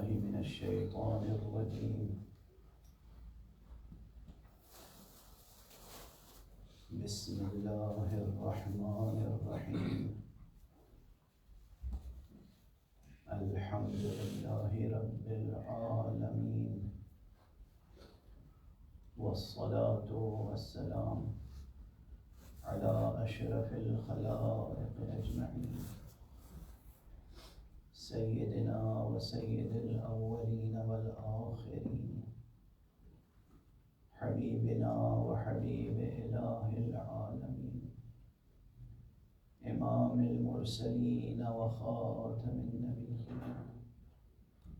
بالله من الشيطان الرجيم. بسم الله الرحمن الرحيم. الحمد لله رب العالمين، والصلاة والسلام على أشرف الخلائق أجمعين، سيدنا وسيد الأولين والآخرين، حبيبنا وحبيب إله العالمين، إمام المرسلين وخاتم النبيين،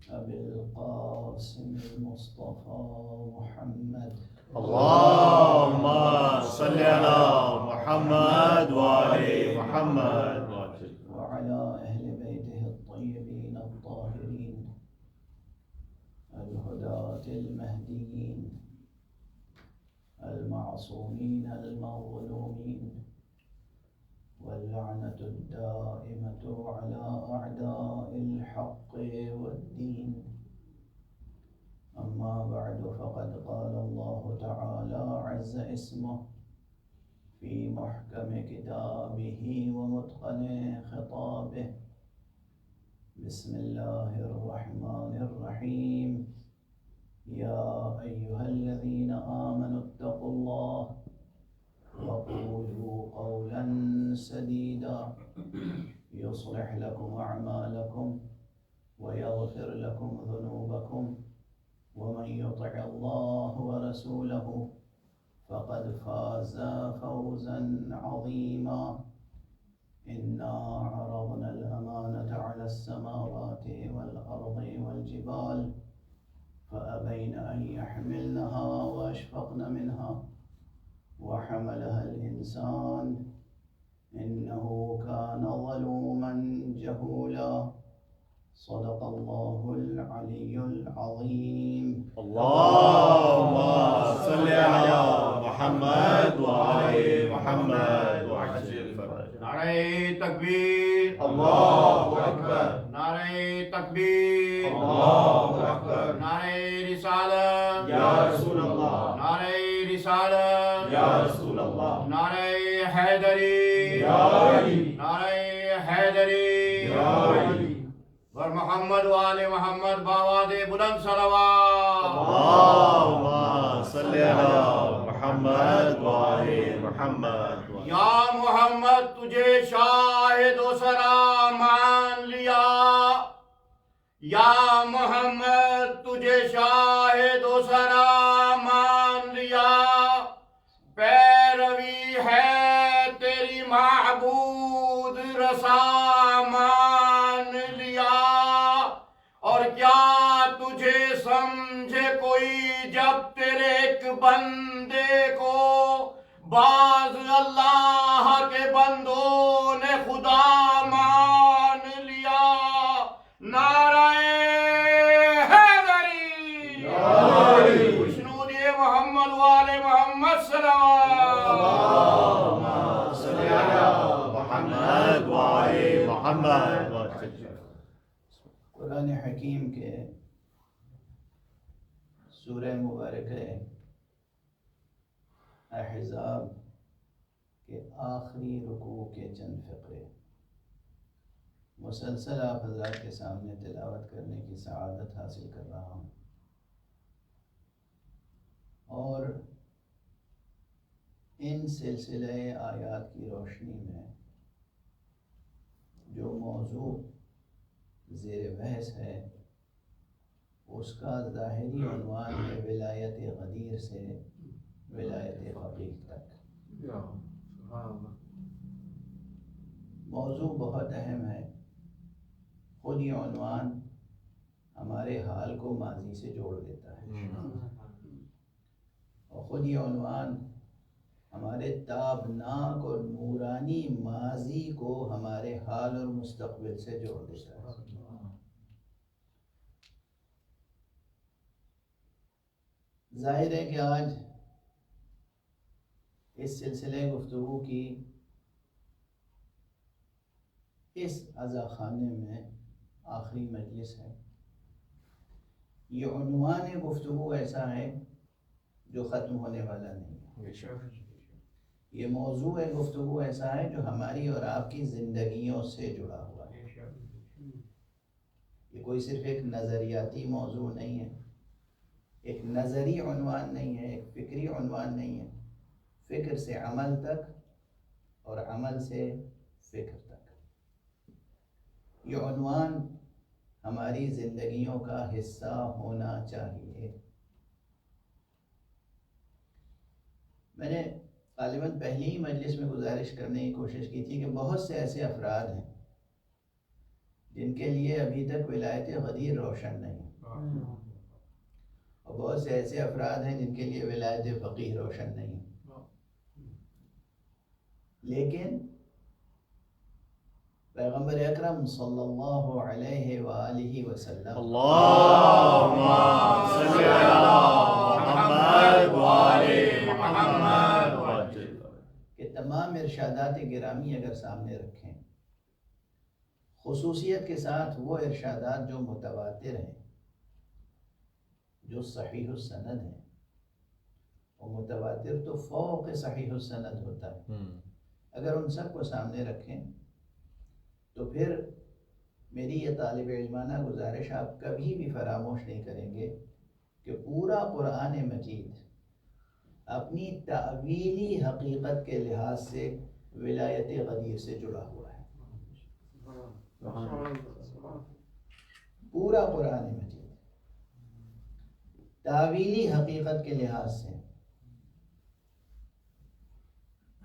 أبي القاسم المصطفى محمد. اللهم صل على محمد وآل محمد وعلى أهل بيته الطيبين الطاهرين الهداة المهديين المعصومين المظلومين، واللعنة الدائمة على أعداء الحق والدين. أما بعد، فقد قال الله تعالى عز اسمه في محكم كتابه ومتقن خطابه. بسم الله الرحمن الرحيم. يا أيها الذين آمنوا اتقوا الله وقولوا قولا سديدا يصلح لكم أعمالكم ويغفر لكم ذنوبكم، ومن يطع الله ورسوله فقد فاز فوزا عظيما. إنا عرضنا الأمانة على السماوات والأرض والجبال فأبين أن يحملنها وأشفقن منها وحملها الإنسان إنه كان ظلوما جهولا. صدق الله العلي العظيم. اللهم صل على محمد وآل محمد وعجل فرج. نعرہ تکبیر، اللہ اکبر، نعرہ تکبیر، اللہ اکبر، نعرہ رسالت یا رسول اللہ، نعرہ رسالت یا رسول اللہ، نعرہ حیدری، یا علی، نعرہ حیدری، یا علی، ور محمد وآل محمد باواد بلند صلوات. اللهم صل على محمد وآل محمد. یا محمد تجھے شاہد و سرا مان لیا، یا محمد تجھے شاہد و سرا مان لیا، پیروی ہے تیری معبود رسا مان لیا. اور کیا تجھے سمجھے کوئی جب تیرے ایک بندے کو بعض اللہ کے بندوں نے خدا مان لیا. نعرہ حیدری، خوشنودی محمد وآل محمد صلوات. اللهم صل على محمد وآل محمد. قرآن حکیم کے سورہ مبارکہ احزاب کے آخری رکوع کے چند فقرے مسلسل آپ حضرات کے سامنے تلاوت کرنے کی سعادت حاصل کر رہا ہوں، اور ان سلسلہ آیات کی روشنی میں جو موضوع زیر بحث ہے اس کا ظاہری عنوان ہے ولایت غدیر سے ولایت فقیہ تک. موضوع بہت اہم ہے. خود یہ عنوان ہمارے حال کو ماضی سے جوڑ دیتا ہے، اور خود یہ عنوان ہمارے تابناک اور نورانی ماضی کو ہمارے حال اور مستقبل سے جوڑ دیتا ہے. ظاہر ہے کہ آج اس سلسلے گفتگو کی اس عزا خانے میں آخری مجلس ہے، یہ عنوان گفتگو ایسا ہے جو ختم ہونے والا نہیں ہے. یہ موضوع گفتگو ایسا ہے جو ہماری اور آپ کی زندگیوں سے جڑا ہوا ہے. یہ کوئی صرف ایک نظریاتی موضوع نہیں ہے، ایک نظری عنوان نہیں ہے، ایک فکری عنوان نہیں ہے. فکر سے عمل تک اور عمل سے فکر تک. یہ عنوان ہماری زندگیوں کا حصہ ہونا چاہیے. میں نے غالباً پہلی ہی مجلس میں گزارش کرنے کی کوشش کی تھی کہ بہت سے ایسے افراد ہیں جن کے لیے ابھی تک ولایت غدیر روشن نہیں، اور بہت سے ایسے افراد ہیں جن کے لیے ولایت فقیہ روشن نہیں. لیکن پیغمبر اکرم صلی اللہ علیہ وآلہ وسلم اللہم صلی علی محمد وآل محمد کہ تمام ارشادات گرامی اگر سامنے رکھیں، خصوصیت کے ساتھ وہ ارشادات جو متواتر ہیں، جو صحیح السند ہیں، اور متواتر تو فوق صحیح السند ہوتا ہے، اگر ان سب کو سامنے رکھیں تو پھر میری یہ طالب علمانہ گزارش آپ کبھی بھی فراموش نہیں کریں گے کہ پورا قرآن مجید اپنی تعویلی حقیقت کے لحاظ سے ولایت غدیر سے جڑا ہوا ہے. پورا قرآن مجید تعویلی حقیقت کے لحاظ سے.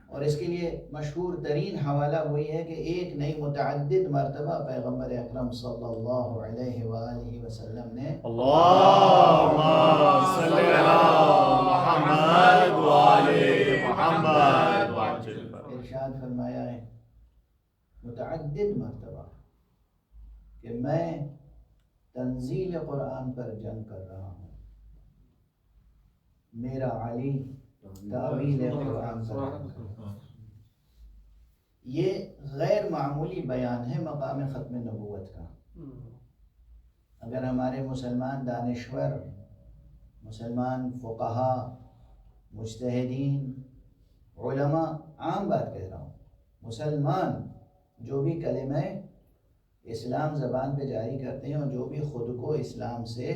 اور اس کے لیے مشہور ترین حوالہ وہی ہے کہ ایک نہیں متعدد مرتبہ پیغمبر اکرم صلی اللہ علیہ وآلہ وسلم نے اللہم صلی علی محمد وآل محمد ارشاد فرمایا ہے متعدد مرتبہ کہ میں تنزیل قرآن پر جنگ کر رہا ہوں، میرا علی تعویل قرآن پر جنگ کر رہا ہوں. یہ غیر معمولی بیان ہے مقام ختم نبوت کا. اگر ہمارے مسلمان دانشور، مسلمان فقہا، مجتہدین، علماء، عام بات کہہ رہا ہوں، مسلمان جو بھی کلمہ اسلام زبان پہ جاری کرتے ہیں اور جو بھی خود کو اسلام سے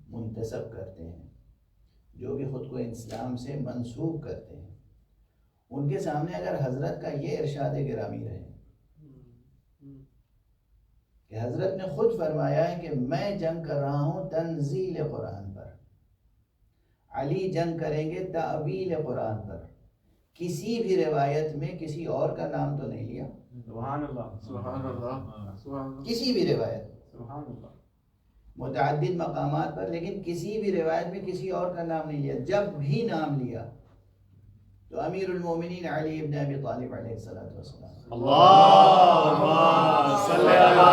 منتسب کرتے ہیں، جو بھی خود کو اسلام سے منسوب کرتے ہیں، ان کے سامنے اگر حضرت کا یہ ارشاد گرامی رہے کہ حضرت نے خود فرمایا ہے کہ میں جنگ کر رہا ہوں تنزیل قرآن پر، علی جنگ کریں گے تعویل قرآن پر، کسی بھی روایت میں کسی اور کا نام تو نہیں لیا، سبحان اللہ سبحان اللہ کسی بھی روایت سبحان اللہ، متعدد مقامات پر، لیکن کسی بھی روایت میں کسی اور کا نام نہیں لیا. جب بھی نام لیا تو امیر المومنین علی ابن ابی طالب علیہ السلام. اللہم صلی علی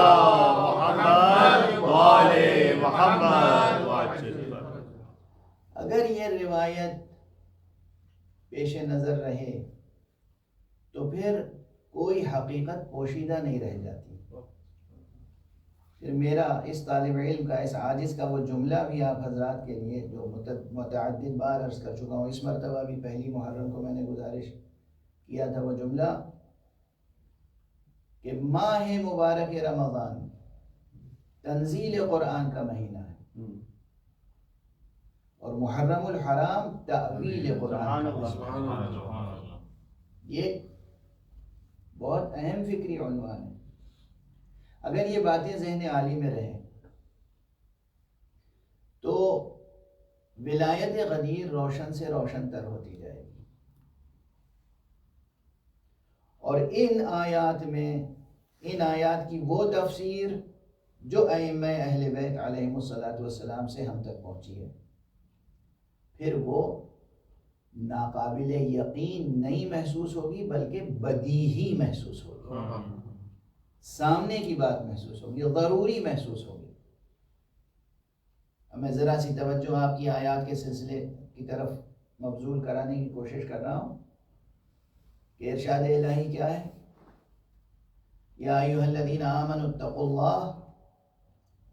محمد وآل محمد. اگر یہ روایت پیش نظر رہے تو پھر کوئی حقیقت پوشیدہ نہیں رہ جاتی. پھر میرا اس طالب علم کا، اس عاجز کا وہ جملہ بھی آپ حضرات کے لیے جو متعدد بار عرض کر چکا ہوں، اس مرتبہ بھی پہلی محرم کو میں نے گزارش کیا تھا، وہ جملہ کہ ماہ مبارک رمضان تنزیل قرآن کا مہینہ ہے اور محرم الحرام تعویل قرآن کا مہینہ ہے. یہ بہت اہم فکری عنوان ہے. اگر یہ باتیں ذہن عالی میں رہیں تو ولایت غدیر روشن سے روشن تر ہوتی جائے گی. اور ان آیات کی وہ تفسیر جو ائمہ اہل بیت علیہم الصلوۃ سے ہم تک پہنچی ہے، پھر وہ ناقابل یقین نہیں محسوس ہوگی بلکہ بدیہی محسوس ہوگی، سامنے کی بات محسوس ہوگی، ضروری محسوس ہوگی. اب میں ذرا سی توجہ آپ کی آیات کے سلسلے کی طرف مبذول کرانے کی کوشش کر رہا ہوں کہ ارشاد الہی کیا ہے؟ یا ایھا الذین آمنوا اتقوا اللہ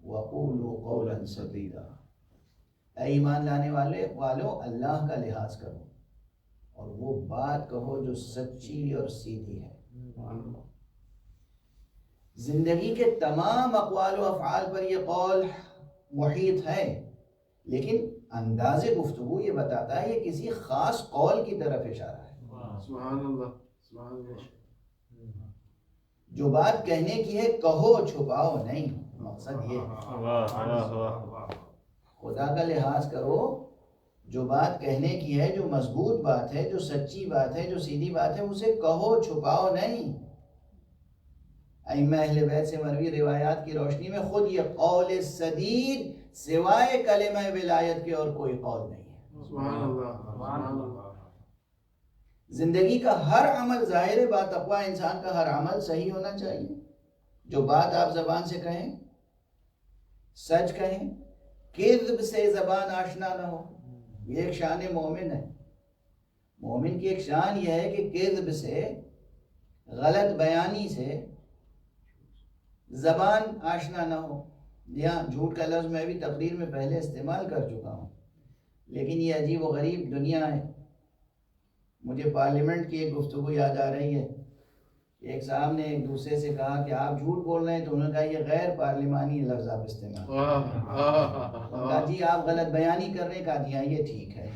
وَقُولُوا قَوْلًا سَدِيدًا، اے ایمان لانے والو اللہ کا لحاظ کرو اور وہ بات کہو جو سچی اور سیدھی ہے۔ زندگی کے تمام اقوال و افعال پر یہ قول محیط ہے، لیکن انداز گفتگو یہ بتاتا ہے یہ کسی خاص قول کی طرف اشارہ ہے۔ سبحان اللہ، سبحان اللہ۔ جو بات کہنے کی ہے کہو، چھپاؤ نہیں، مقصد یہ ہے۔ خدا کا لحاظ کرو، جو بات کہنے کی ہے، جو مضبوط بات ہے، جو سچی بات ہے، جو سیدھی بات ہے، اسے کہو، چھپاؤ نہیں۔ ائمہ اہل بیت سے مروی روایات کی روشنی میں خود یہ قول سدید سوائے کلمہ ولایت کے اور کوئی قول نہیں ہے۔ سبحان اللہ، سبحان اللہ۔ زندگی کا ہر عمل، ظاہر باتقوا انسان کا ہر عمل صحیح ہونا چاہیے۔ جو بات آپ زبان سے کہیں سچ کہیں، کذب سے زبان آشنا نہ ہو۔ یہ ایک شان مومن ہے۔ مومن کی ایک شان یہ ہے کہ کذب سے، غلط بیانی سے زبان آشنا نہ ہو۔ یہاں جھوٹ کا لفظ میں بھی تقریر میں پہلے استعمال کر چکا ہوں، لیکن یہ عجیب و غریب دنیا ہے۔ مجھے پارلیمنٹ کی ایک گفتگو یاد آ رہی ہے۔ ایک صاحب نے ایک دوسرے سے کہا کہ آپ جھوٹ بول رہے ہیں، تو انہوں نے کہا یہ غیر پارلیمانی لفظ آپ استعمال کریں۔ کہا جی آپ غلط بیانی کر رہے ہیں، کہا جی ہاں یہ ٹھیک ہے۔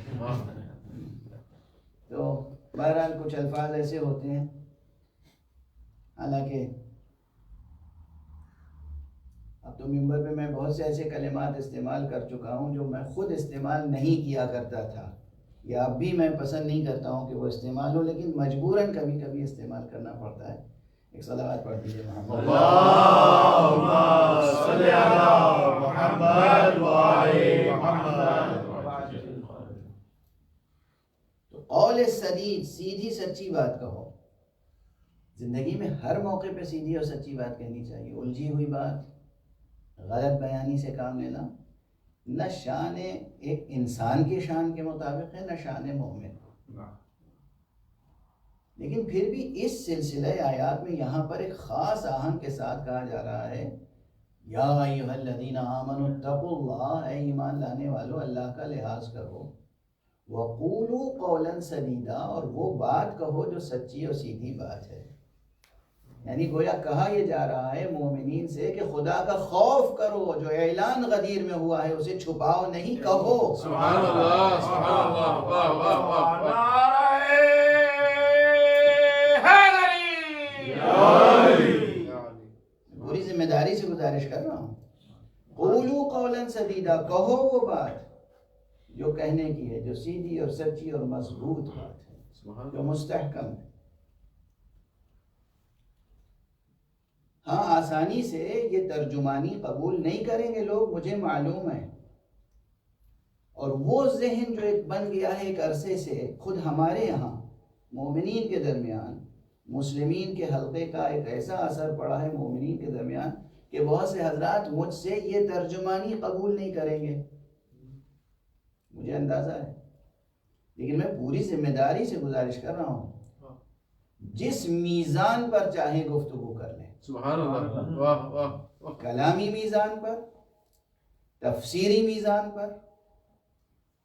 تو بہرحال کچھ الفاظ ایسے ہوتے ہیں، حالانکہ اب تو ممبر پہ میں بہت سے ایسے کلمات استعمال کر چکا ہوں جو میں خود استعمال نہیں کیا کرتا تھا، یا اب بھی میں پسند نہیں کرتا ہوں کہ وہ استعمال ہو، لیکن مجبوراً کبھی کبھی استعمال کرنا پڑتا ہے۔ ایک صلوات پڑھ دیجیے محمد۔ اللہم صلی علی محمد وآل محمد۔ تو قول سدید، سیدھی سچی بات کہو۔ زندگی میں ہر موقع پہ سیدھی اور سچی بات کہنی چاہیے۔ الجھی ہوئی بات، غلط بیانی سے کام لینا نہ شان ایک انسان کی شان کے مطابق ہے، نہ شان مومن۔ لیکن پھر بھی اس سلسلہ آیات میں یہاں پر ایک خاص آہنگ کے ساتھ کہا جا رہا ہے، یا ایھا الذین آمنوا اتقوا اللہ، اے ایمان لانے والو اللہ کا لحاظ کرو، وقولوا قولا سدیدا، اور وہ بات کہو جو سچی اور سیدھی بات ہے۔ یعنی گویا کہا یہ جا رہا ہے مومنین سے کہ خدا کا خوف کرو، جو اعلان غدیر میں ہوا ہے اسے چھپاؤ نہیں، کہو۔ سبحان اللہ، سبحان اللہ، واہ واہ واہ واہ۔ پوری ذمہ داری سے گزارش کر رہا ہوں، قولوا قولا سدیدا، کہو وہ بات جو کہنے کی ہے، جو سیدھی اور سچی اور مضبوط بات ہے، جو مستحکم ہے۔ ہاں آسانی سے یہ ترجمانی قبول نہیں کریں گے لوگ، مجھے معلوم ہے، اور وہ ذہن جو ایک بن گیا ہے ایک عرصے سے، خود ہمارے یہاں مومنین کے درمیان، مسلمین کے حلقے کا ایک ایسا اثر پڑا ہے مومنین کے درمیان کہ بہت سے حضرات مجھ سے یہ ترجمانی قبول نہیں کریں گے، مجھے اندازہ ہے، لیکن میں پوری ذمہ داری سے گزارش کر رہا ہوں، جس میزان پر چاہے گفتگو کر لیں، سبحان اللہ، واہ واہ واہ۔ کلامی میزان پر، تفسیری میزان پر،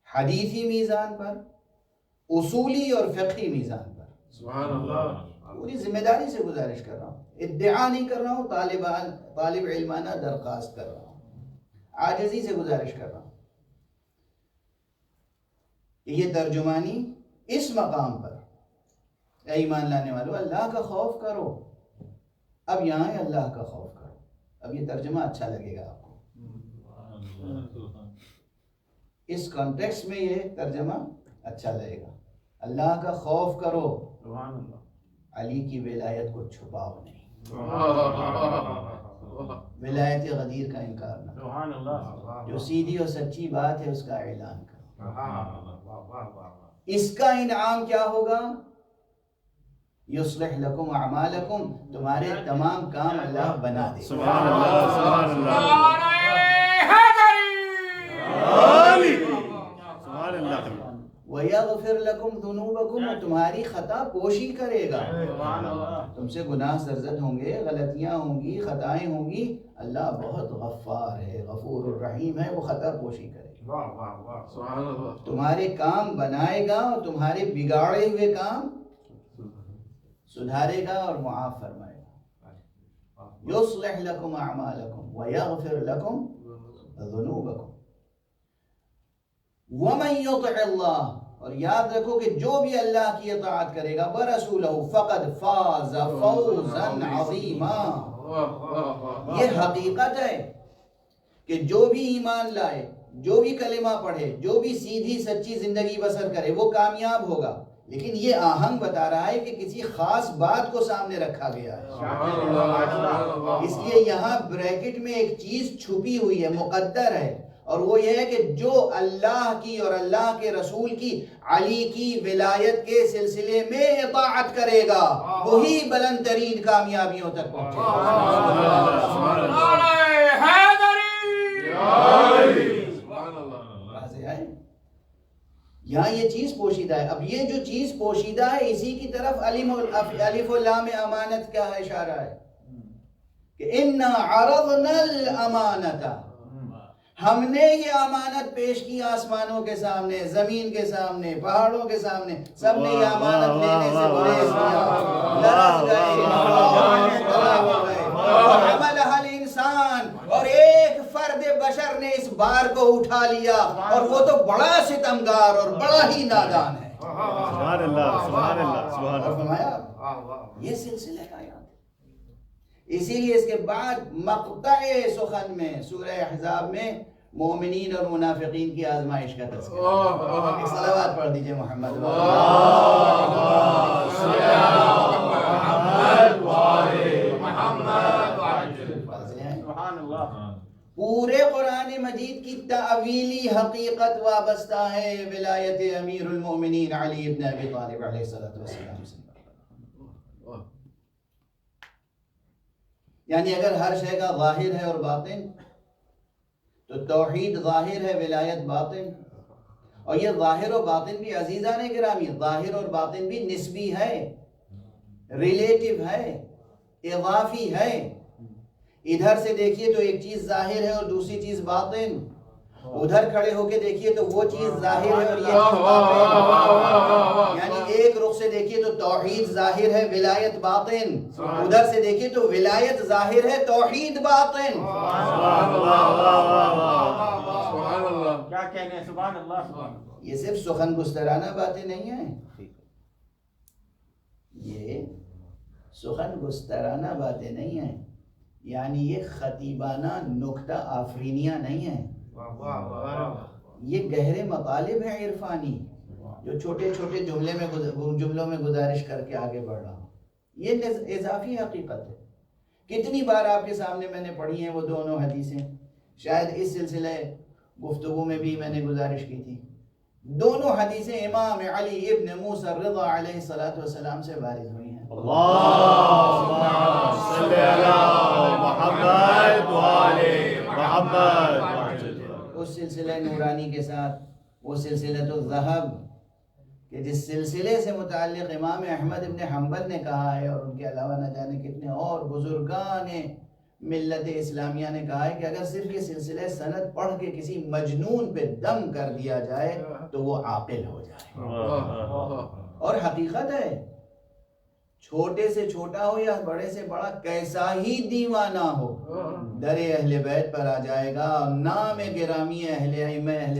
حدیثی میزان پر، اصولی اور فقہی میزان پر، سبحان اللہ۔ پوری ذمہ داری سے گزارش کر رہا ہوں، ادعا نہیں کر رہا ہوں، طالب علمانہ درخواست کر رہا ہوں، عاجزی سے گزارش کر رہا ہوں کہ یہ ترجمانی اس مقام پر، اے ایمان لانے والو اللہ کا خوف کرو، اب یہاں ہے اللہ کا خوف کرو، اب یہ ترجمہ اچھا لگے گا آپ کو، اس کانٹیکسٹ میں یہ ترجمہ اچھا لگے گا، اللہ کا خوف کرو، سبحان اللہ، علی کی ولایت کو چھپاؤ نہیں، ولایت غدیر کا انکار نہ کرو، سبحان اللہ، جو سیدھی اور سچی بات ہے اس کا اعلان کرو۔ اس کا انعام کیا ہوگا؟ یصلح لکم اعمالکم، تمہارے تمام کام اللہ بنا دے گا۔ سبحان اللہ، سبحان اللہ، سبحان اللہ۔ وَيَغْفِرْ لَكُمْ ذُنُوبَكُمْ، اور تمہاری خطا پوشی کرے گا. تم سے گناہ سرزد ہوں گے، غلطیاں ہوں گی، خطائیں ہوں گی، اللہ بہت غفار ہے، غفور الرحیم ہے، وہ خطا پوشی کرے گا. سبحان اللہ. تمہارے کام بنائے گا اور تمہارے بگاڑے ہوئے کام سدھارے گا اور معاف فرمائے گا. یصلح لکم اعمالکم ویغفر لکم ذنوبکم ومن یطع اللہ، اور یاد رکھو کہ جو بھی اللہ کی اطاعت کرے گا ورسولہ فقد فاز فوزا عظیما. یہ حقیقت ہے کہ جو بھی ایمان لائے، جو بھی کلمہ پڑھے، جو بھی سیدھی سچی زندگی بسر کرے وہ کامیاب ہوگا. لیکن یہ آہنگ بتا رہا ہے کہ کسی خاص بات کو سامنے رکھا گیا ہے، اس لیے یہاں بریکٹ میں ایک چیز چھپی ہوئی ہے، مقدر ہے، اور وہ یہ ہے کہ جو اللہ کی اور اللہ کے رسول کی، علی کی ولایت کے سلسلے میں اطاعت کرے گا وہی بلند ترین کامیابیوں تک پہنچے گا. یہاں یہ چیز پوشیدہ ہے. اب یہ جو چیز پوشیدہ ہے اسی کی طرف الف و لام امانت کا اشارہ ہے کہ اِنَّا عَرَضْنَا الْأَمَانَةَ، ہم نے یہ امانت پیش کی آسمانوں کے سامنے، زمین کے سامنے، پہاڑوں کے سامنے، سب نے یہ امانت لینے سے گریز کیا، لرز گئے، وَحَمَلَهَا الْإِنسَانُ، اور ایک فرد بشر نے اس بار کو اٹھا لیا، اور وہ تو بڑا ستمگار اور بڑا ہی نادان ہے. سبحان اللہ، سبحان اللہ، سبحان اور اللہ. فرمایا یہ سلسلہ کا یاد. اسی لیے اس کے بعد مقطع سخن میں سورہ احزاب میں مومنین اور منافقین کی آزمائش کا تذکرہ. ایک صلوات پڑھ دیجئے محمد. پورے قرآن مجید کی تعویلی حقیقت وابستہ ہے ولایت امیر المومنین علی ابن ابی طالب علیہ السلام سے. یعنی اگر ہر شے کا ظاہر ہے اور باطن، تو توحید ظاہر ہے، ولایت باطن. اور یہ ظاہر و باطن بھی عزیزان گرامی، ظاہر اور باطن بھی نسبی ہے، ریلیٹیو ہے، اضافی ہے. ادھر سے دیکھیے تو ایک چیز ظاہر ہے اور دوسری چیز باطن، ادھر کھڑے ہو کے دیکھیے تو وہ چیز ظاہر ہے اور یہ چیز باطن. یعنی ایک رخ سے دیکھیے تو توحید ظاہر ہے، ولایت باطن، ادھر سے دیکھیے تو ولایت ظاہر ہے، توحید باطن. کیا کہنے ہیں، سبحان اللہ. یہ صرف سخن گسترانہ باتیں نہیں ہیں، یہ سخن گسترانہ باتیں نہیں ہیں، یعنی یہ خطیبانہ نکتہ آفرینیاں نہیں ہیں. یہ گہرے مطالب ہیں عرفانی جو چھوٹے چھوٹے جملوں میں گزارش کر کے آگے بڑھ رہا ہوں. یہ اضافی حقیقت ہے. کتنی بار آپ کے سامنے میں نے پڑھی ہیں وہ دونوں حدیثیں، شاید اس سلسلے گفتگو میں بھی میں نے گزارش کی تھی. دونوں حدیثیں امام علی ابن موسیٰ الرضا علیہ السلام سے وارد ہوئی ہیں. اللہم صلی علی محمد و آل محمد. اس سلسلہ نورانی کے ساتھ وہ سلسلۃ الذہب کہ جس سلسلے سے متعلق امام احمد ابن حنبل نے کہا ہے، اور ان کے علاوہ نہ جانے کتنے اور بزرگان ملت اسلامیہ نے کہا ہے کہ اگر صرف یہ سلسلہ سند پڑھ کے کسی مجنون پہ دم کر دیا جائے تو وہ عاقل ہو جائے. اور حقیقت ہے، چھوٹے سے چھوٹا ہو یا بڑے سے بڑا کیسا ہی دیوانہ ہو، در اہل بیت پر آ جائے گا، نام گرامی اہل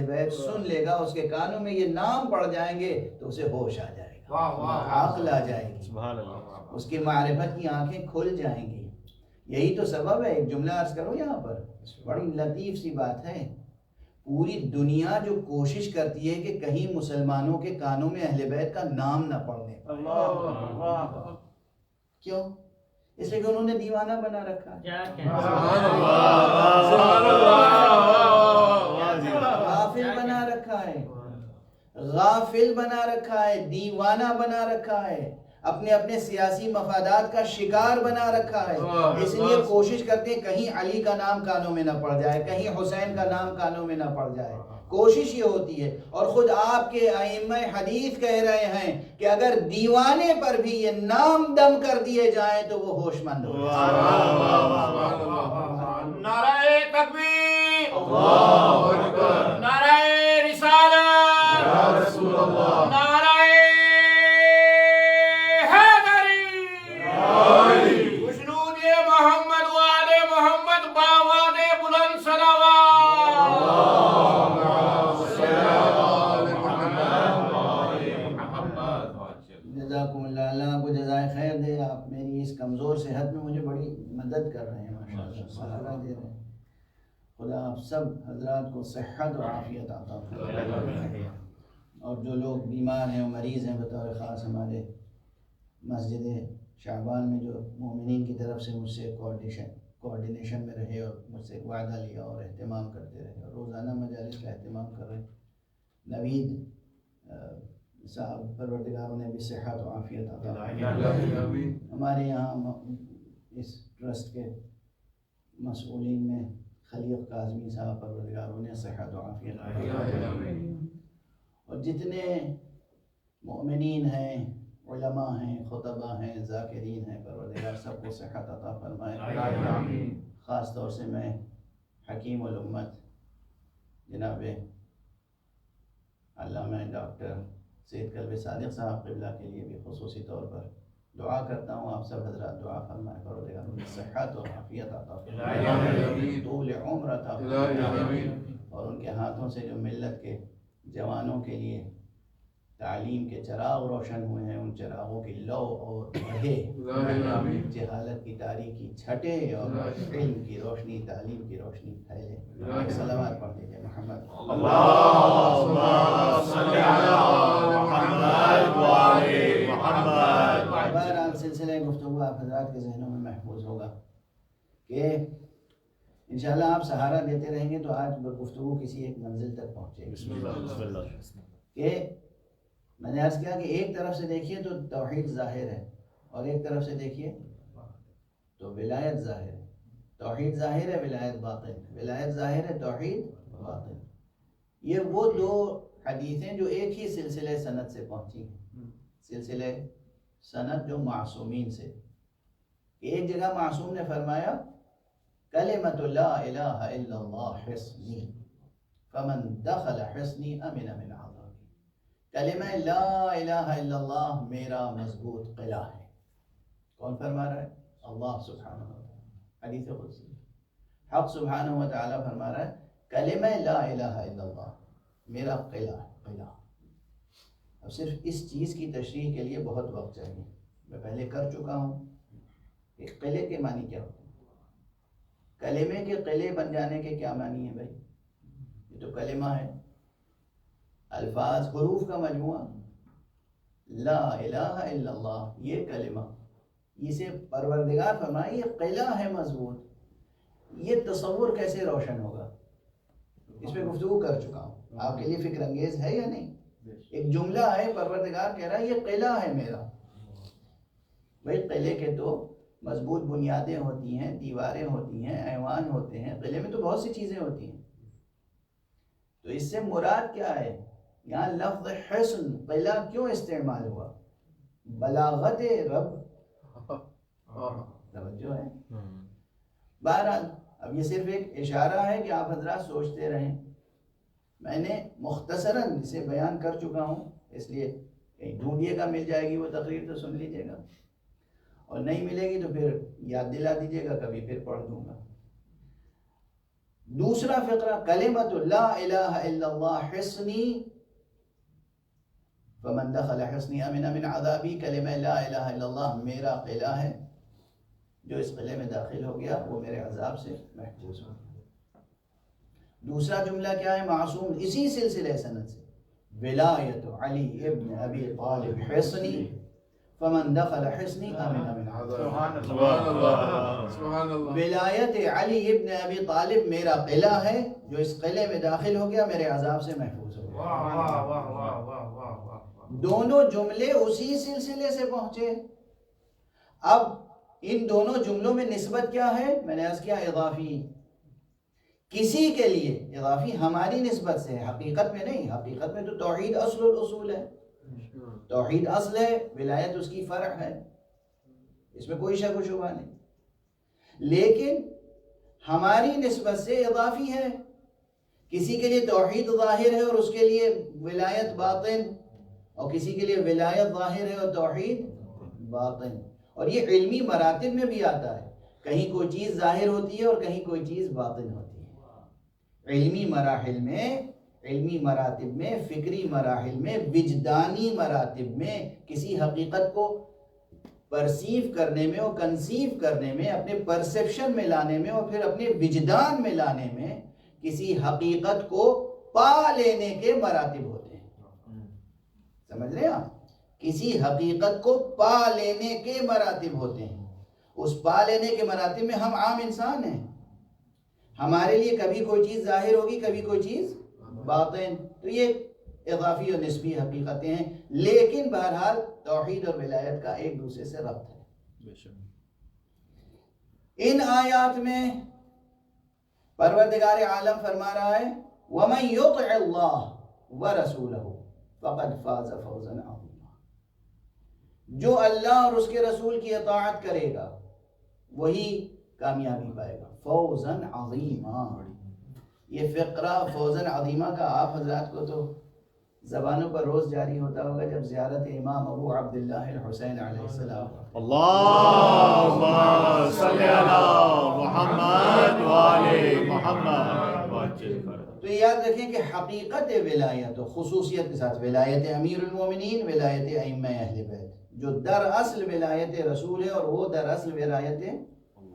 بیت سن لے گا، اس کے کانوں میں یہ نام پڑ جائیں گے تو اسے ہوش آ جائے گا، عقل آ جائے گی، سبحان اللہ. اس کی معرفت کی آنکھیں کھل جائیں گی. یہی تو سبب ہے. ایک جملہ عرض کروں یہاں پر، بڑی لطیف سی بات ہے. پوری دنیا جو کوشش کرتی ہے کہ کہیں مسلمانوں کے کانوں میں اہل بیت کا نام نہ پڑنے پائے. کیوں؟ اس لیے کہ انہوں نے دیوانہ بنا رکھا ہے، غافل بنا رکھا ہے، غافل بنا رکھا ہے، دیوانہ بنا رکھا ہے، اپنے سیاسی مفادات کا شکار بنا رکھا ہے. اس لیے کوشش کرتے ہیں کہیں علی کا نام کانوں میں نہ پڑ جائے، کہیں حسین کا نام کانوں میں نہ پڑ جائے. کوشش یہ ہوتی ہے، اور خود آپ کے ائمہ حدیث کہہ رہے ہیں کہ اگر دیوانے پر بھی یہ نام دم کر دیے جائیں تو وہ ہوش مند ہو جائیں۔ نعرہ تکبیر، اللہ اکبر، نعرہ رسالت، یا رسول اللہ، نعرہ حیدری، خشنود محمد وآل محمد باواد بلند صلوات۔ جزاکم اللہ، اللہ آپ کو جزائے خیر دے۔ آپ میری اس کمزور صحت میں مجھے بڑی مدد کر رہے ہیں، ماشاءاللہ سہارا دے رہے ہیں۔ خدا آپ سب حضرات کو صحت و عافیت عطا فرمائے، اور جو لوگ بیمار ہیں اور مریض ہیں، بطور خاص ہمارے مسجد شعبان میں جو مومنین کی طرف سے مجھ سے کوارڈینیشن میں رہے اور مجھ سے وعدہ لیا اور اہتمام کرتے رہے، اور روزانہ مجالس کا اہتمام کر رہے، نوید صاحب، پروردگار نے بھی صحت و عافیت عطا فرمائے۔ ہمارے یہاں اس ٹرسٹ کے مسئولین میں خلیق کاظمی صاحب، پروردگاروں نے صحت و عافیت عطا فرمائے، اور جتنے مؤمنین ہیں، علماء ہیں، خطبہ ہیں، ذاکرین ہیں، پروردگار سب کو صحت عطا فرمائے۔ خاص طور سے میں حکیم الامت جناب علامہ ڈاکٹر سید قلب صادق صاحب قبلہ کے لیے بھی خصوصی طور پر دعا کرتا ہوں۔ آپ سب حضرات دعا فرمائے، پروردگار انہیں صحت و عافیت عطا فرمائے، طول عمر عطا فرمائے، اور ان کے ہاتھوں سے جو ملت کے جوانوں کے لیے تعلیم کے چراغ روشن ہوئے ہیں، ان چراغوں کی لو اور بڑھے، جہالت کی تاریکی چھٹے، اور علم کی روشنی، تعلیم کی روشنی پھیلے۔ صلوات پڑھ لیجیے محمد۔ اللہم صلی علی محمد وآل محمد۔ بہرحال سلسلہ گفتگو آپ حضرات کے ذہنوں میں محفوظ ہوگا کہ انشاءاللہ آپ سہارا دیتے رہیں گے تو آج گفتگو کسی ایک منزل تک پہنچے گی۔ بسم اللہ، بسم اللہ۔ کہ میں نے عرض کیا کہ ایک طرف سے دیکھیے تو توحید ظاہر ہے، اور ایک طرف سے دیکھیے تو ولایت ظاہر ہے۔ توحید ظاہر ہے، ولایت باطن، ولایت ظاہر ہے، توحید باطن۔ یہ وہ دو حدیثیں جو ایک ہی سلسلہ سند سے پہنچی ہیں، سلسلہ سند جو معصومین سے۔ ایک جگہ معصوم نے فرمایا کلمۃ لا الہ الا اللہ حصنی فمن دخل حصنی امن من عذابی۔ کلمہ لا الہ الا اللہ میرا مضبوط قلعہ ہے۔ کون فرما رہا ہے؟ اللہ سبحانہ وتعالی، حدیث قدسی۔ حق سبحانہ وتعالی فرما رہا ہے کلمہ لا الہ الا اللہ میرا قلعہ ہے، قلعہ۔ اب صرف اس چیز کی تشریح کے لیے بہت وقت چاہیے، میں پہلے کر چکا ہوں کہ قلعے کے معنی کیا ہوتے ہیں، کلمے کے قلعے بن جانے کے کیا معنی ہے بھائی؟ یہ تو کلمہ ہے، الفاظ، حروف کا مجموعہ۔ لا الہ الا اللہ یہ کلمہ، اسے پروردگار فرمائے یہ قلعہ ہے مضبوط۔ یہ تصور کیسے روشن ہوگا؟ اس پہ گفتگو کر چکا ہوں، آپ کے لیے فکر انگیز ہے یا نہیں؟ ایک جملہ ہے، پروردگار کہہ رہا ہے یہ قلعہ ہے میرا۔ بھائی قلعے کے تو مضبوط بنیادیں ہوتی ہیں، دیواریں ہوتی ہیں، ایوان ہوتے ہیں، قلعے میں تو بہت سی چیزیں ہوتی ہیں۔ تو اس سے مراد کیا ہے؟ یہاں لفظ حصن، قلعہ کیوں استعمال ہوا؟ بلاغت رب توجہ ہے۔ بہرحال اب یہ صرف ایک اشارہ ہے کہ آپ حضرات سوچتے رہیں۔ میں نے مختصراً اسے بیان کر چکا ہوں، اس لیے کہیں ڈھونڈیے گا، مل جائے گی وہ تقریر تو سن لیجیے گا، اور نہیں ملے گی تو پھر یاد دلا دیجیے گا، کبھی پھر پڑھ دوں گا۔ دوسرا فقرہ کلمۃ لا الہ الا اللہ حصنی فمن دخل حصنی امن من عذابی۔ کلمہ لا الہ الا اللہ میرا قلعہ ہے، جو اس قلعے میں داخل ہو گیا وہ میرے عذاب سے محفوظ ہو گیا۔ دوسرا جملہ کیا ہے؟ معصوم، اسی سلسلے سند سے، ولایت علی ابن ابی طالب حصنی فمن دخل حصنی امن من عذابی۔ سبحان اللہ، سبحان اللہ۔ ولایت علی ابن ابی طالب میرا قلعہ ہے، جو اس قلعے میں داخل ہو گیا میرے عذاب سے محفوظ ہو گیا۔ واہ واہ واہ واہ واہ واہ واہ۔ دونوں جملے اسی سلسلے سے پہنچے۔ اب ان دونوں جملوں میں نسبت کیا ہے؟ میں نے عرض کیا اضافی، کسی کے لیے اضافی ہماری نسبت سے ہے، حقیقت میں نہیں. حقیقت میں تو توحید اصل الاصول ہے، توحید اصل ہے، ولایت اس کی فرع ہے، اس میں کوئی شک و شبہ نہیں. لیکن ہماری نسبت سے اضافی ہے. کسی کے لیے توحید ظاہر ہے اور اس کے لیے ولایت باطن، اور کسی کے لیے ولایت ظاہر ہے اور توحید باطن. اور یہ علمی مراتب میں بھی آتا ہے، کہیں کوئی چیز ظاہر ہوتی ہے اور کہیں کوئی چیز باطن ہوتی ہے. علمی مراحل میں، علمی مراتب میں، فکری مراحل میں، وجدانی مراتب میں کسی حقیقت کو پرسیو کرنے میں اور کنسیو کرنے میں، اپنے پرسیپشن میں لانے میں اور پھر اپنے وجدان میں لانے میں کسی حقیقت کو پا لینے کے مراتب ہوتے ہیں. سمجھ رہے ہیں آپ؟ کسی حقیقت کو پا لینے کے مراتب ہوتے ہیں. اس پا لینے کے مراتب میں ہم عام انسان ہیں، ہمارے لیے کبھی کوئی چیز ظاہر ہوگی، کبھی کوئی چیز باطن. تو یہ اضافی اور نسبی حقیقتیں ہیں، لیکن بہرحال توحید اور ولایت کا ایک دوسرے سے ربط ہے. ان آیات میں پروردگار عالم فرما رہا ہے وَمَن يُطِعِ اللَّهَ وَرَسُولَهُ فَقَدْ فَازَ فَوْزًا عَظِيمًا. جو اللہ اور اس کے رسول کی اطاعت کرے گا وہی کامیابی پائے گا. فوزن عظیما، یہ فقرہ فوزن عظیمہ کا آپ حضرات کو تو زبانوں پر روز جاری ہوتا ہوگا جب زیارت امام ابو عبداللہ الحسین علیہ السلام. اللهم صل على محمد وآل محمد. تو یاد رکھیں کہ حقیقت ولایت و خصوصیت کے ساتھ ولایت امیر المومنین، ولایت ائمہ اہل بیت، جو در اصل ولایت رسول ہے اور وہ در اصل ولایت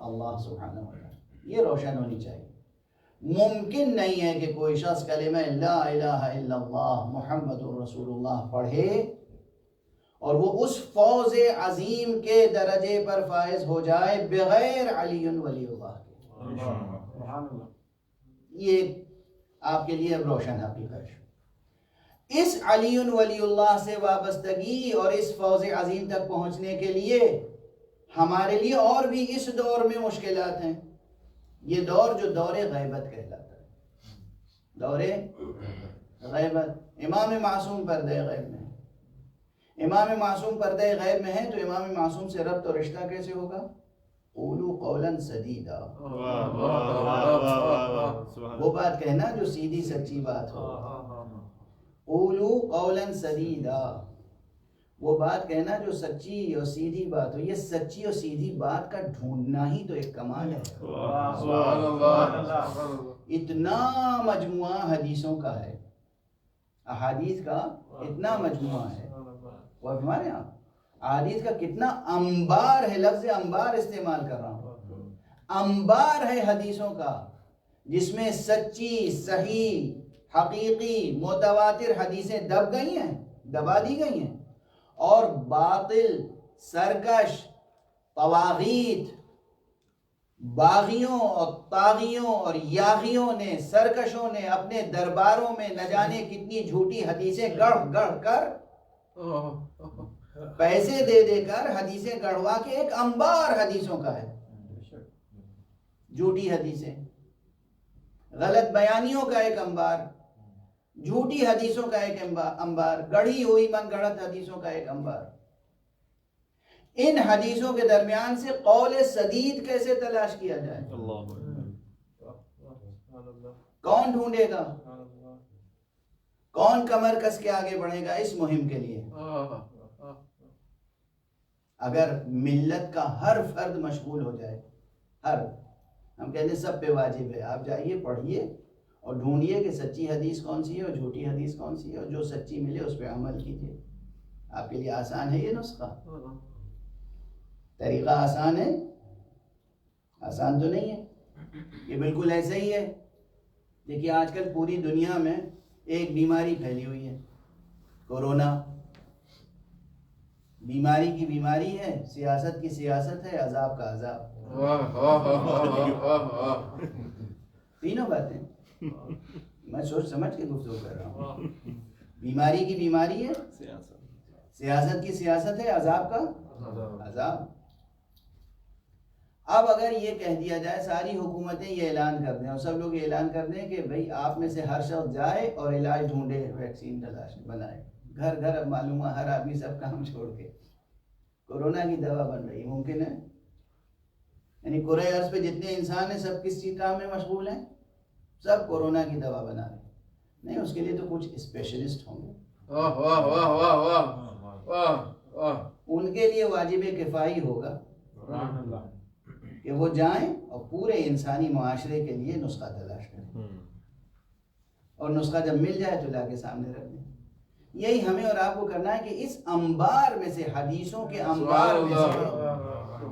اللہ سبحانہ وتعالی، یہ روشن ہونی چاہیے. ممکن نہیں ہے کہ کوئی شخص کلمہ لا الہ الا اللہ محمد رسول اللہ پڑھے اور وہ اس فوز عظیم کے درجے پر فائز ہو جائے بغیر علی ولی اللہ کے. یہ آپ کے لیے اب روشن حقیقت ہے. اس علی ولی اللہ سے وابستگی اور اس فوز عظیم تک پہنچنے کے لیے ہمارے لیے اور بھی اس دور میں مشکلات ہیں. یہ دور جو دور غیبت کہلاتا ہے، دور غیبت. امام معصوم پردہ غیب میں ہے. امام معصوم پردہ غیب میں ہے تو امام معصوم سے ربط اور رشتہ کیسے ہوگا؟ قولوا قولا سدیدا، وہ بات کہنا جو سیدھی سچی بات ہو. قولوا قولا سدیدا، وہ بات کہنا جو سچی اور سیدھی بات ہو. یہ سچی اور سیدھی بات کا ڈھونڈنا ہی تو ایک کمال ہے. اتنا مجموعہ حدیثوں کا ہے، احادیث کا اتنا مجموعہ ہے. وہ ہمارے یہاں احادیث کا کتنا انبار ہے، لفظ انبار استعمال کر رہا ہوں. انبار ہے حدیثوں کا، جس میں سچی، صحیح، حقیقی، متواتر حدیثیں دب گئی ہیں، دبا دی گئی ہیں، اور باطل، سرکش، طواغیت، باغیوں اور طاغیوں اور یاغیوں نے، سرکشوں نے اپنے درباروں میں نہ جانے کتنی جھوٹی حدیثیں گڑھ گڑھ کر، پیسے دے دے کر حدیثیں گڑھوا کے ایک انبار حدیثوں کا ہے. جھوٹی حدیثیں، غلط بیانیوں کا ایک انبار، جھوٹی حدیثوں کا ایک انبار، گڑھی ہوئی من گڑھت حدیثوں کا ایک انبار. ان حدیثوں کے درمیان سے قول سدید کیسے تلاش کیا جائے؟ کون ڈھونڈے گا؟ کون کمر کس کے آگے بڑھے گا اس مہم کے لیے؟ اگر ملت کا ہر فرد مشغول ہو جائے، ہم کہتے ہیں سب پہ واجب ہے، آپ جائیے پڑھیے اور ڈھونڈیے کہ سچی حدیث کون سی ہے اور جھوٹی حدیث کون سی ہے، اور جو سچی ملے اس پہ عمل کیجیے. آپ کے لیے آسان ہے یہ نسخہ؟ طریقہ آسان ہے؟ آسان تو نہیں ہے. یہ بالکل ایسا ہی ہے. دیکھیے آج کل پوری دنیا میں ایک بیماری پھیلی ہوئی ہے، کورونا. بیماری کی بیماری ہے، سیاست کی سیاست ہے، عذاب کا عذاب. تینوں باتیں میں سوچ سمجھ کے گفتگو کر رہا ہوں. بیماری کی بیماری ہے، سیاست کی سیاست ہے، عذاب کا عذاب. اب اگر یہ کہہ دیا جائے ساری حکومتیں یہ اعلان کر دیں اور سب لوگ یہ اعلان کر دیں کہ بھئی آپ میں سے ہر شخص جائے اور علاج ڈھونڈے، ویکسین تلاش بنائے، گھر گھر اب معلوم ہے ہر آدمی سب کام چھوڑ کے کورونا کی دوا بن رہی، ممکن ہے؟ یعنی کرۂ ارض پہ جتنے انسان ہیں سب کس چیز کام میں مشغول ہیں؟ سب کورونا کی دوا بنا رہے ہیں۔ نہیں، اس کے لیے تو کچھ اسپیشلسٹ ہوں گے، واہ واہ واہ واہ واہ واہ واہ، ان کے لیے واجب کفائی ہوگا کہ وہ جائیں اور پورے انسانی معاشرے کے لیے نسخہ تلاش کریں، اور نسخہ جب مل جائے تو لا کے سامنے رکھ دیں۔ یہی ہمیں اور آپ کو کرنا ہے کہ اس انبار میں سے، حدیثوں کے انبار میں سے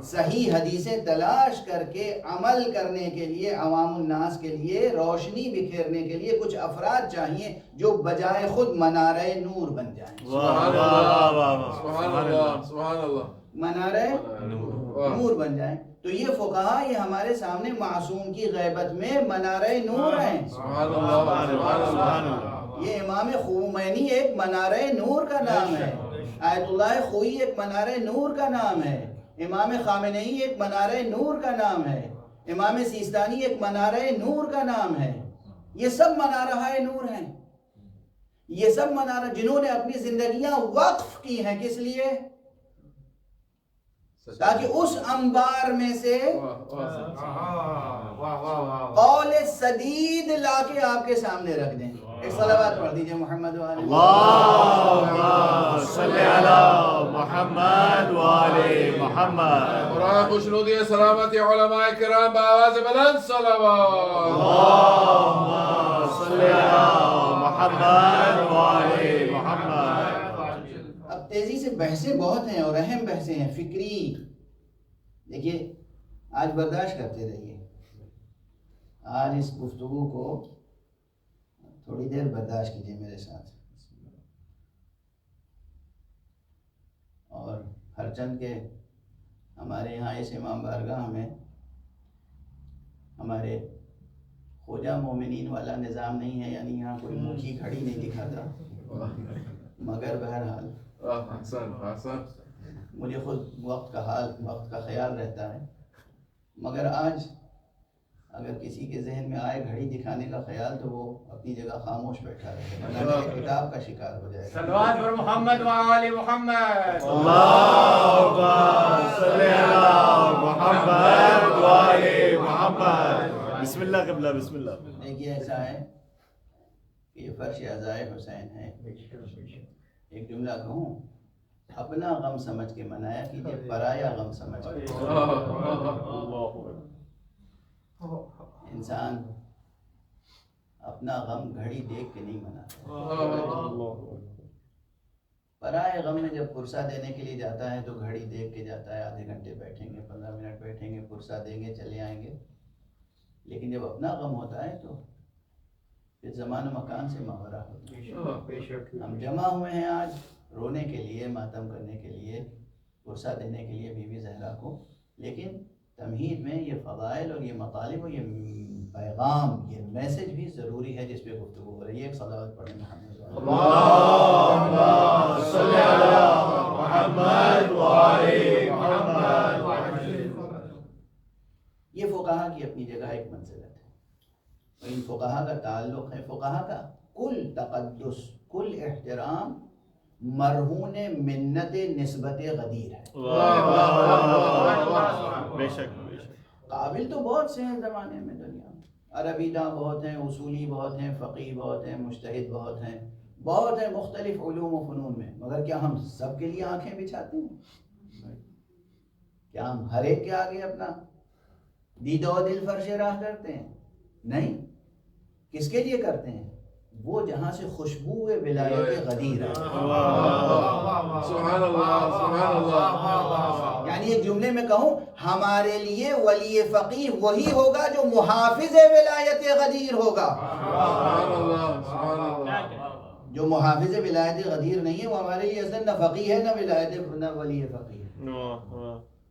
صحیح حدیثیں تلاش کر کے عمل کرنے کے لیے، عوام الناس کے لیے روشنی بکھیرنے کے لیے کچھ افراد چاہیے جو بجائے خود منارہ نور بن جائیں۔ سبحان اللہ سبحان اللہ سبحان اللہ، منارہ نور بن جائیں۔ تو یہ فقہا یہ ہمارے سامنے معصوم کی غیبت میں منارہ نور ہیں۔ سبحان اللہ سبحان اللہ، یہ امام خمینی ایک منارہ نور کا نام ہے، آیت اللہ خوئی ایک منارہ نور کا نام ہے، امام خامنئی ایک منارہ نور کا نام ہے، امام سیستانی ایک منارہ نور کا نام ہے۔ یہ سب منارہ نور ہیں، یہ سب منارہ جنہوں نے اپنی زندگیاں وقف کی ہیں، کس لیے؟ تاکہ اس انبار میں سے قول سدید لا کے آپ کے سامنے رکھ دیں۔ ایک صلوات پڑھ دیجئے محمد و آلہ اللہم صلی علی محمد و آل محمد۔ قرآن خوشنودی سلامتی علماء کرام بآواز بلند صلوات۔ اللہم صلی علی محمد و آل محمد۔ اب تیزی سے بحثیں بہت ہیں اور اہم بحثیں ہیں فکری۔ دیکھیے آج برداشت کرتے رہیے، آج اس گفتگو کو تھوڑی دیر برداشت کیجیے میرے ساتھ، اور ہر چند کے ہمارے یہاں اس امام بارگاہ میں ہمارے خوجہ مومنین والا نظام نہیں ہے، یعنی یہاں کوئی مکھی کھڑی نہیں دکھاتا، مگر بہرحال مجھے خود وقت کا خیال رہتا ہے، مگر آج اگر کسی کے ذہن میں آئے گھڑی دکھانے کا خیال تو وہ اپنی جگہ خاموش بیٹھا رہے، ورنہ کتاب کا شکار ہو جائے گا۔ صلوات پر محمد و آل محمد۔ اللہم صلی علی محمد و آل محمد۔ بسم اللہ قبلہ، بسم اللہ۔ دیکھیے ایسا ہے کہ یہ فرش عزائے حسین ہے، ایک جملہ کہوں، اپنا غم سمجھ کے منایا کیجیے، پرایا غم سمجھ کے۔ انسان اپنا غم گھڑی دیکھ کے نہیں مناتا، پرائے غم میں جب پرسہ دینے کے لیے جاتا ہے تو گھڑی دیکھ کے جاتا ہے، آدھے گھنٹے بیٹھیں گے، 15 منٹ بیٹھیں گے، پرسہ دیں گے، چلے آئیں گے۔ لیکن جب اپنا غم ہوتا ہے تو پھر زمان و مکان سے ماورا ہوتا ہے۔ ہم جمع ہوئے ہیں آج رونے کے لیے، ماتم کرنے کے لیے، پرسہ دینے کے لیے بی بی زہرا کو، لیکن تمہید میں یہ فضائل اور یہ مطالب اور یہ پیغام، یہ میسج بھی ضروری ہے جس پہ گفتگو ہو رہی ہے۔ ایک صلوات پڑھیں محمد۔ اللہم صلی علی محمد و آل محمد۔ یہ فقہا کی اپنی جگہ ایک منزلت ہے، ان فقہا کا تعلق ہے، فقہا کا کل تقدس، کل احترام مرہون منت نسبت غدیر ہے۔ بے شک بے شک۔ قابل تو بہت سے ہیں زمانے میں دنیا میں، عربی داں بہت ہیں، اصولی بہت ہیں، فقیہ بہت ہیں، مجتہد بہت ہیں مختلف علوم و فنون میں، مگر کیا ہم سب کے لیے آنکھیں بچھاتے ہیں؟ کیا ہم ہر ایک کے آگے اپنا دید و دل فرش راہ کرتے ہیں؟ نہیں۔ کس کے لیے کرتے ہیں؟ وہ جہاں سے خوشبو ولایت غدیر ہے۔ سبحان اللہ سبحان اللہ۔ یعنی ایک جملے میں کہوں، ہمارے لیے ولی فقیہ وہی ہوگا جو محافظ ولایت غدیر ہوگا۔ سبحان اللہ سبحان اللہ۔ جو محافظ ولایت غدیر نہیں ہے وہ ہمارے لیے اصلا نہ فقیہ ہے نہ ولی فقیہ ہے۔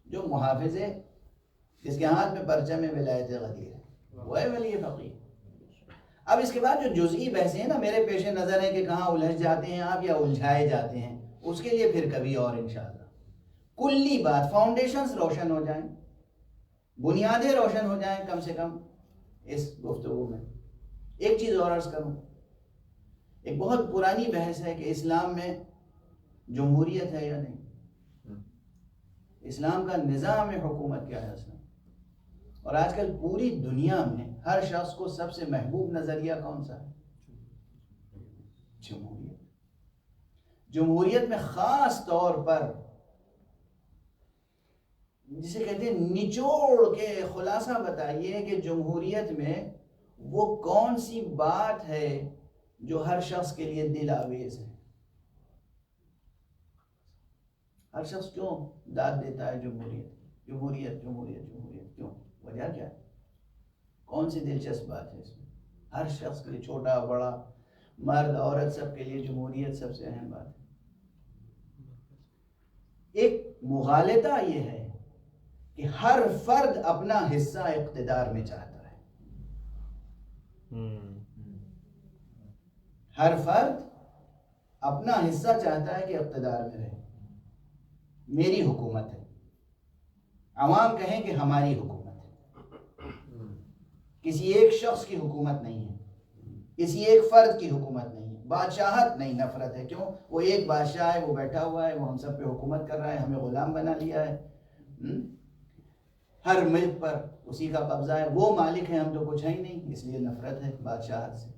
جو محافظ ہے، جس کے ہاتھ میں پرچم ولایت غدیر ہے، وہ ہے ولی فقیہ۔ اب اس کے بعد جو جزئی بحثیں ہیں نا، میرے پیش نظر ہے کہ کہاں الجھ جاتے ہیں آپ یا الجھائے جاتے ہیں، اس کے لیے پھر کبھی اور انشاءاللہ کلی بات، فاؤنڈیشنز روشن ہو جائیں، بنیادیں روشن ہو جائیں کم سے کم اس گفتگو میں. ایک چیز اور عرض کروں، ایک بہت پرانی بحث ہے کہ اسلام میں جمہوریت ہے یا نہیں. اسلام کا نظام حکومت کیا ہے اصلا؟ اور آج کل پوری دنیا میں ہر شخص کو سب سے محبوب نظریہ کون سا ہے؟ جمہوریت. جمہوریت میں خاص طور پر جسے کہتے ہیں نچوڑ کے خلاصہ بتائیے کہ جمہوریت میں وہ کون سی بات ہے جو ہر شخص کے لیے دل آویز ہے. ہر شخص کیوں داد دیتا ہے جمہوریت جمہوریت جمہوریت جمہوریت؟ کیوں؟ وجہ کیا ہے؟ کون سی دلچسپ بات ہے اس میں؟ ہر شخص کے لیے، چھوٹا بڑا، مرد عورت، سب کے لیے جمہوریت سب سے اہم بات ہے. ایک مغالطہ یہ ہے کہ ہر فرد اپنا حصہ اقتدار میں چاہتا ہے. ہر فرد اپنا حصہ چاہتا ہے کہ اقتدار میں رہے. میری حکومت ہے، عوام کہیں کہ ہماری حکومت ہے. کسی ایک شخص کی حکومت نہیں ہے، کسی ایک فرد کی حکومت نہیں ہے. بادشاہت نہیں، نفرت ہے. کیوں؟ وہ ایک بادشاہ ہے، وہ بیٹھا ہوا ہے، وہ ہم سب پہ حکومت کر رہا ہے، ہمیں غلام بنا لیا ہے. ہر ملک پر اسی کا قبضہ ہے، وہ مالک ہیں، ہم تو کچھ ہے ہی نہیں، اس لیے نفرت ہے بادشاہت سے.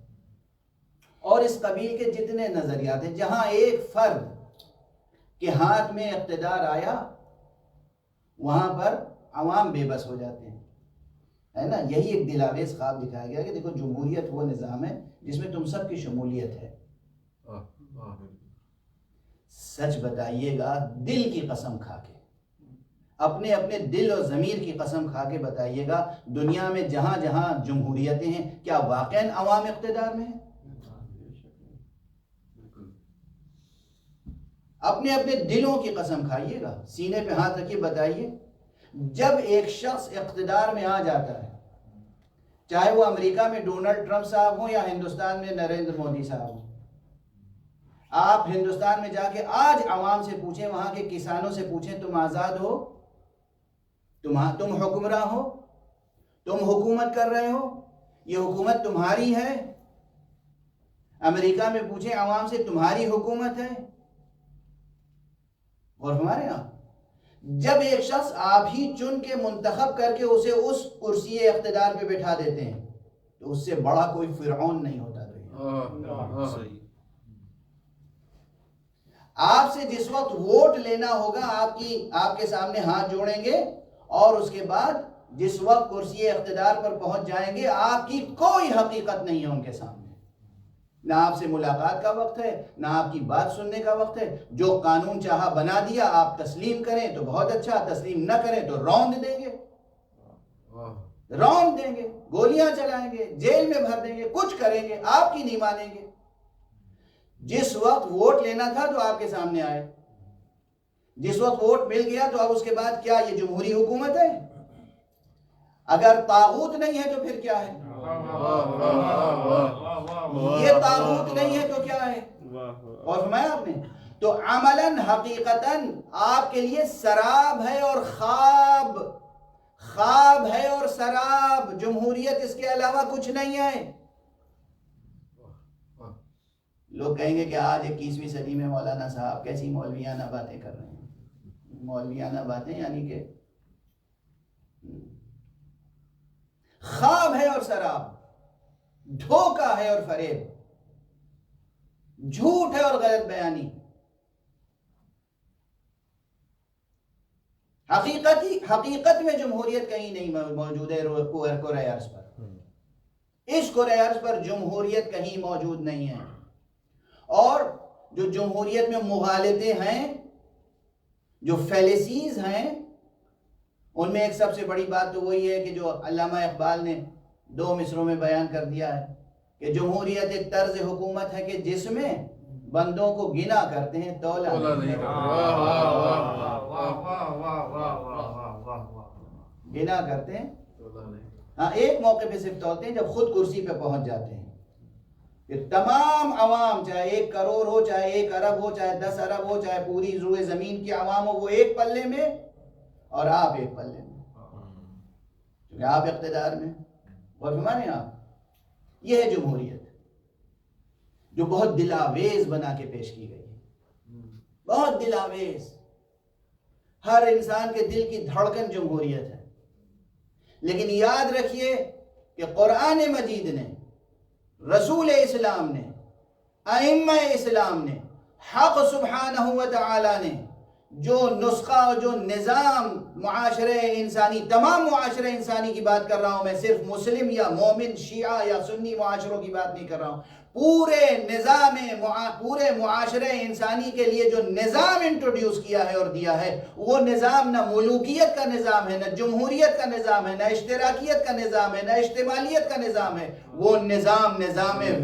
اور اس قبیل کے جتنے نظریات ہیں، جہاں ایک فرد کے ہاتھ میں اقتدار آیا وہاں پر عوام بے بس ہو جاتے ہیں، ہے نا. یہی ایک دلاویز خواب دکھایا گیا کہ دیکھو جمہوریت وہ نظام ہے جس میں تم سب کی شمولیت ہے. سچ بتائیے گا، دل کی قسم کھا کے، اپنے اپنے دل اور ضمیر کی قسم کھا کے بتائیے گا، دنیا میں جہاں جہاں جمہوریتیں ہیں کیا واقعاً عوام اقتدار میں ہیں؟ اپنے اپنے دلوں کی قسم کھائیے گا، سینے پہ ہاتھ رکھیے، بتائیے جب ایک شخص اقتدار میں آ جاتا ہے، چاہے وہ امریکہ میں ڈونلڈ ٹرمپ صاحب ہوں یا ہندوستان میں نریندر مودی صاحب ہوں، آپ ہندوستان میں جا کے آج عوام سے پوچھیں، وہاں کے کسانوں سے پوچھیں، تم آزاد ہو؟ تم حکمراں ہو؟ تم حکومت کر رہے ہو؟ یہ حکومت تمہاری ہے؟ امریکہ میں پوچھیں عوام سے، تمہاری حکومت ہے؟ اور ہمارے یہاں جب ایک شخص آپ ہی چن کے منتخب کر کے اسے اس کرسی اقتدار پہ بٹھا دیتے ہیں تو اس سے بڑا کوئی فرعون نہیں ہوتا. آپ سے جس وقت ووٹ لینا ہوگا آپ کے سامنے ہاتھ جوڑیں گے، اور اس کے بعد جس وقت کرسی اقتدار پر پہنچ جائیں گے آپ کی کوئی حقیقت نہیں ہے ان کے سامنے. نہ آپ سے ملاقات کا وقت ہے، نہ آپ کی بات سننے کا وقت ہے. جو قانون چاہا بنا دیا، آپ تسلیم کریں تو بہت اچھا، تسلیم نہ کریں تو روند دیں گے، گولیاں چلائیں گے، جیل میں بھر دیں گے، کچھ کریں گے، آپ کی نہیں مانیں گے. جس وقت ووٹ لینا تھا تو آپ کے سامنے آئے، جس وقت ووٹ مل گیا تو اب اس کے بعد کیا یہ جمہوری حکومت ہے؟ اگر طاغوت نہیں ہے تو پھر کیا ہے؟ یہ طاغوت نہیں ہے تو کیا ہے؟ اور فرمایا آپ نے تو عملاً حقیقتاً آپ کے لیے سراب ہے اور خواب ہے اور سراب. جمہوریت اس کے علاوہ کچھ نہیں ہے. لوگ کہیں گے کہ آج 21ویں صدی میں مولانا صاحب کیسی مولویانہ باتیں کر رہے ہیں. مولویانہ باتیں یعنی کہ خواب ہے اور سراب، دھوکہ ہے اور فریب، جھوٹ ہے اور غلط بیانی. حقیقت میں جمہوریت کہیں نہیں موجود ہے کرۂ ارض پر. اس کرۂ ارض پر جمہوریت کہیں موجود نہیں ہے. اور جو جمہوریت میں مغالطے ہیں، جو فیلیسیز ہیں، ان میں ایک سب سے بڑی بات تو وہی ہے کہ جو علامہ اقبال نے 2 مصروں میں بیان کر دیا ہے کہ جمہوریت ایک طرز حکومت ہے کہ جس میں بندوں کو گنا کرتے ہیں، تولا نہیں. گنا کرتے ہیں، ہاں ایک موقع پہ صرف تولتے ہیں جب خود کرسی پہ پہنچ جاتے ہیں. کہ تمام عوام، چاہے 1 کروڑ ہو، چاہے 1 ارب ہو، چاہے 10 ارب ہو، چاہے پوری روئے زمین کی عوام ہو، وہ ایک پلے میں اور آپ ایک پلے میں. کہ آپ اقتدار میں اور فرمانے آپ یہ ہے جمہوریت جو بہت دلاویز بنا کے پیش کی گئی ہے، بہت دلاویز، ہر انسان کے دل کی دھڑکن جمہوریت ہے۔ لیکن یاد رکھیے کہ قرآن مجید نے، رسول اسلام نے، ائمہ اسلام نے، حق سبحانہ و تعالی نے جو نسخہ اور جو نظام معاشرے انسانی، تمام معاشرے انسانی کی بات کر رہا ہوں میں، صرف مسلم یا مومن شیعہ یا سنی معاشروں کی بات نہیں کر رہا ہوں، پورے نظام پورے معاشرے انسانی کے لیے جو نظام انٹروڈیوس کیا ہے اور دیا ہے، وہ نظام نہ ملوکیت کا نظام ہے، نہ جمہوریت کا نظام ہے، نہ اشتراکیت کا نظام ہے، نہ اشتمالیت کا نظام ہے، وہ نظام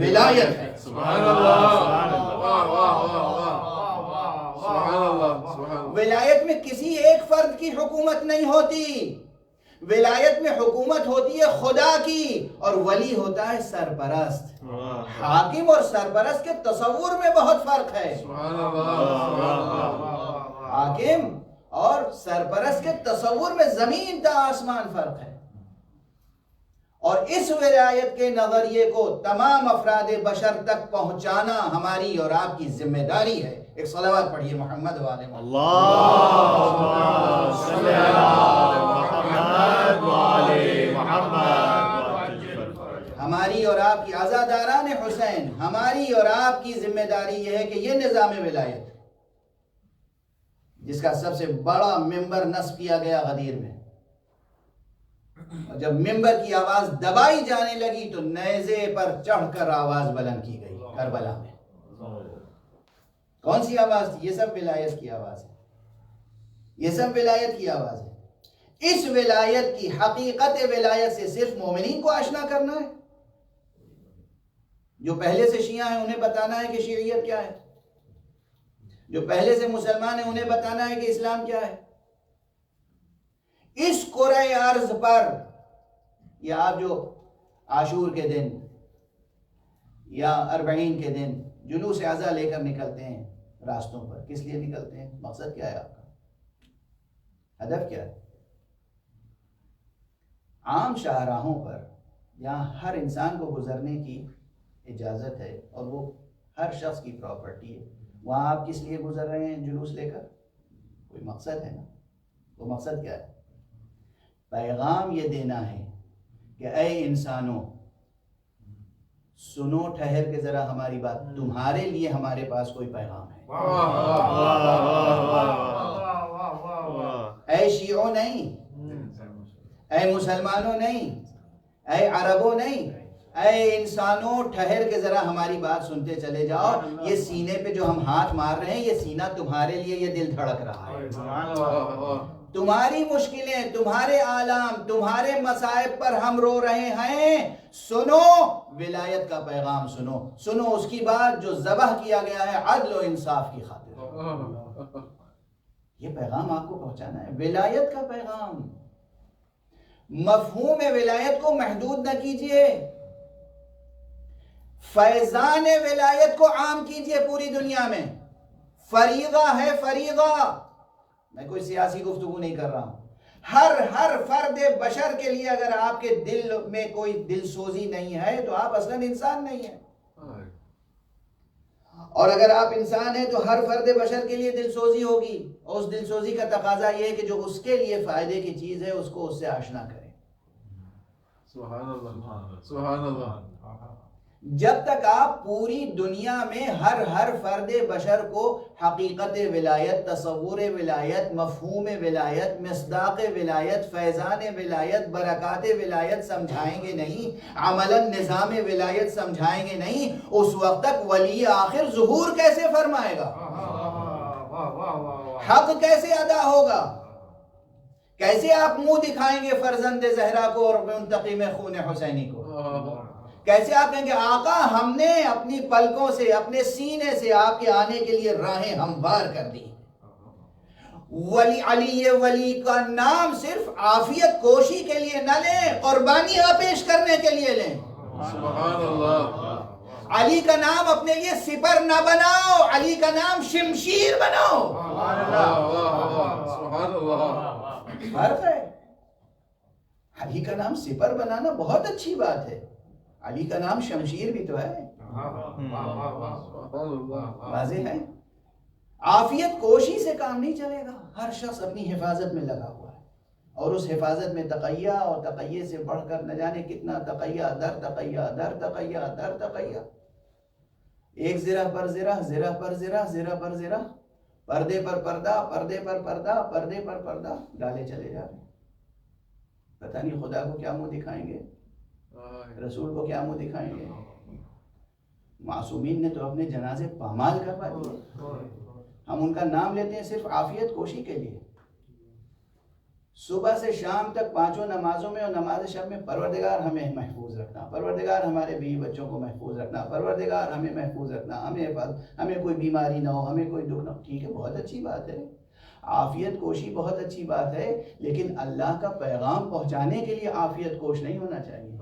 ولایت ہے۔ سبحان اللہ، واہ واہ واہ واہ، سبحان اللہ، سبحان اللہ۔ ولایت میں کسی ایک فرد کی حکومت نہیں ہوتی، ولایت میں حکومت ہوتی ہے خدا کی، اور ولی ہوتا ہے سرپرست۔ حاکم اور سرپرست کے تصور میں بہت فرق ہے، سبحان اللہ، حاکم اور سرپرست کے تصور میں زمین تا آسمان فرق ہے، اور اس ولایت کے نظریے کو تمام افراد بشر تک پہنچانا ہماری اور آپ کی ذمہ داری ہے۔ ایک صلوات پڑھیے محمد والے اللہم صلی علی محمد وآل محمد۔ ہماری اور آپ کی عزاداران حسین، ہماری اور آپ کی ذمہ داری یہ ہے کہ یہ نظام ولایت جس کا سب سے بڑا ممبر نصب کیا گیا غدیر میں، اور جب ممبر کی آواز دبائی جانے لگی تو نیزے پر چڑھ کر آواز بلند کی گئی کربلا میں۔ کون سی آواز تھی؟ یہ سب ولایت کی آواز ہے، یہ سب ولایت کی آواز ہے۔ اس ولایت کی حقیقت ولایت سے صرف مومنین کو آشنا کرنا ہے، جو پہلے سے شیعہ ہیں انہیں بتانا ہے کہ شیعیت کیا ہے، جو پہلے سے مسلمان ہیں انہیں بتانا ہے کہ اسلام کیا ہے۔ اس کرۂ ارض پر یا آپ جو عاشور کے دن یا اربعین کے دن جلوس اعزا لے کر نکلتے ہیں راستوں پر، کس لیے نکلتے ہیں؟ مقصد کیا ہے آپ کا؟ ہدف کیا ہے؟ عام شاہراہوں پر جہاں ہر انسان کو گزرنے کی اجازت ہے اور وہ ہر شخص کی پراپرٹی ہے، وہاں آپ کس لیے گزر رہے ہیں جلوس لے کر؟ کوئی مقصد ہے نا، وہ مقصد کیا ہے؟ پیغام یہ دینا ہے کہ اے انسانوں سنو، ٹھہر کے ذرا ہماری بات، تمہارے لیے ہمارے پاس کوئی پیغام ہے۔ اے شیعوں نہیں، اے مسلمانوں نہیں، اے عربوں نہیں، اے انسانوں ٹھہر کے ذرا ہماری بات سنتے چلے جاؤ، یہ سینے پہ جو ہم ہاتھ مار رہے ہیں یہ سینہ تمہارے لیے، یہ دل دھڑک رہا ہے، تمہاری مشکلیں، تمہارے آلام، تمہارے مصائب پر ہم رو رہے ہیں، سنو ولایت کا پیغام، سنو سنو اس کی بات جو ذبح کیا گیا ہے عدل و انصاف کی خاطر۔ یہ پیغام آپ کو پہنچانا ہے، ولایت کا پیغام۔ مفہوم ولایت کو محدود نہ کیجئے، فیضان ولایت کو عام کیجئے پوری دنیا میں۔ فریضہ ہے، فریضہ، میں کوئی سیاسی گفتگو نہیں کر رہا ہوں، ہر فرد بشر کے لیے اگر آپ کے دل میں کوئی دل سوزی نہیں ہے تو آپ اصلاً انسان نہیں ہیں، اور اگر آپ انسان ہیں تو ہر فرد بشر کے لیے دل سوزی ہوگی، اور اس دل سوزی کا تقاضا یہ ہے کہ جو اس کے لیے فائدے کی چیز ہے اس کو اس سے آشنا کریں۔ سبحان اللہ، سبحان اللہ۔ جب تک آپ پوری دنیا میں ہر فرد بشر کو حقیقت ولایت، تصور ولایت، مفہوم ولایت، مصداق ولایت، فیضان ولایت، برکات ولایت سمجھائیں گے نہیں، عملاً نظام ولایت سمجھائیں گے نہیں، اس وقت تک ولی آخر ظہور کیسے فرمائے گا؟ حق کیسے ادا ہوگا؟ کیسے آپ منہ دکھائیں گے فرزند زہرا کو اور منتقم خون حسینی کو؟ کیسے آپ کہیں گے آقا ہم نے اپنی پلکوں سے، اپنے سینے سے آپ کے آنے کے لیے راہیں ہموار کر دی؟ ولی علی ولی کا نام صرف عافیت کوشی کے لیے نہ لیں، قربانیاں پیش کرنے کے لیے لیں۔ سبحان اللہ۔ علی کا نام اپنے لیے سپر نہ بناؤ، علی کا نام شمشیر بناؤ۔ سبحان اللہ۔ فرق ہے، علی کا نام سپر بنانا بہت اچھی بات ہے، علی کا نام شمشیر بھی تو ہے، واضح ہے۔ عافیت کوشی سے کام نہیں چلے گا، ہر شخص اپنی حفاظت میں لگا ہوا ہے، اور اس حفاظت میں تقیہ اور تقیہ سے بڑھ کر نہ جانے کتنا تقیہ در تقیہ در تقیہ در تقیہ، ایک زرہ پر زرہ، زرہ پر زرہ، زرہ پر زرہ، پردے پر پردہ، پردے پر پردہ، پردے پر پردہ ڈالے چلے جا رہے ہیں۔ پتہ نہیں خدا کو کیا منہ دکھائیں گے، رسول کو کیا منہ دکھائیں گے۔ معصومین نے تو اپنے جنازے پامال کروا دیے، ہم ان کا نام لیتے ہیں صرف عافیت کوشی کے لیے۔ صبح سے شام تک پانچوں نمازوں میں اور نماز شب میں پروردگار ہمیں محفوظ رکھنا، پروردگار ہمارے بیوی بچوں کو محفوظ رکھنا، پروردگار ہمیں محفوظ رکھنا، ہمیں کوئی بیماری نہ ہو، ہمیں کوئی دکھ نہ ہو، ٹھیک ہے، بہت اچھی بات ہے، عافیت کوشی بہت اچھی بات ہے، لیکن اللہ کا پیغام پہنچانے کے لیے عافیت کوش نہیں ہونا چاہیے۔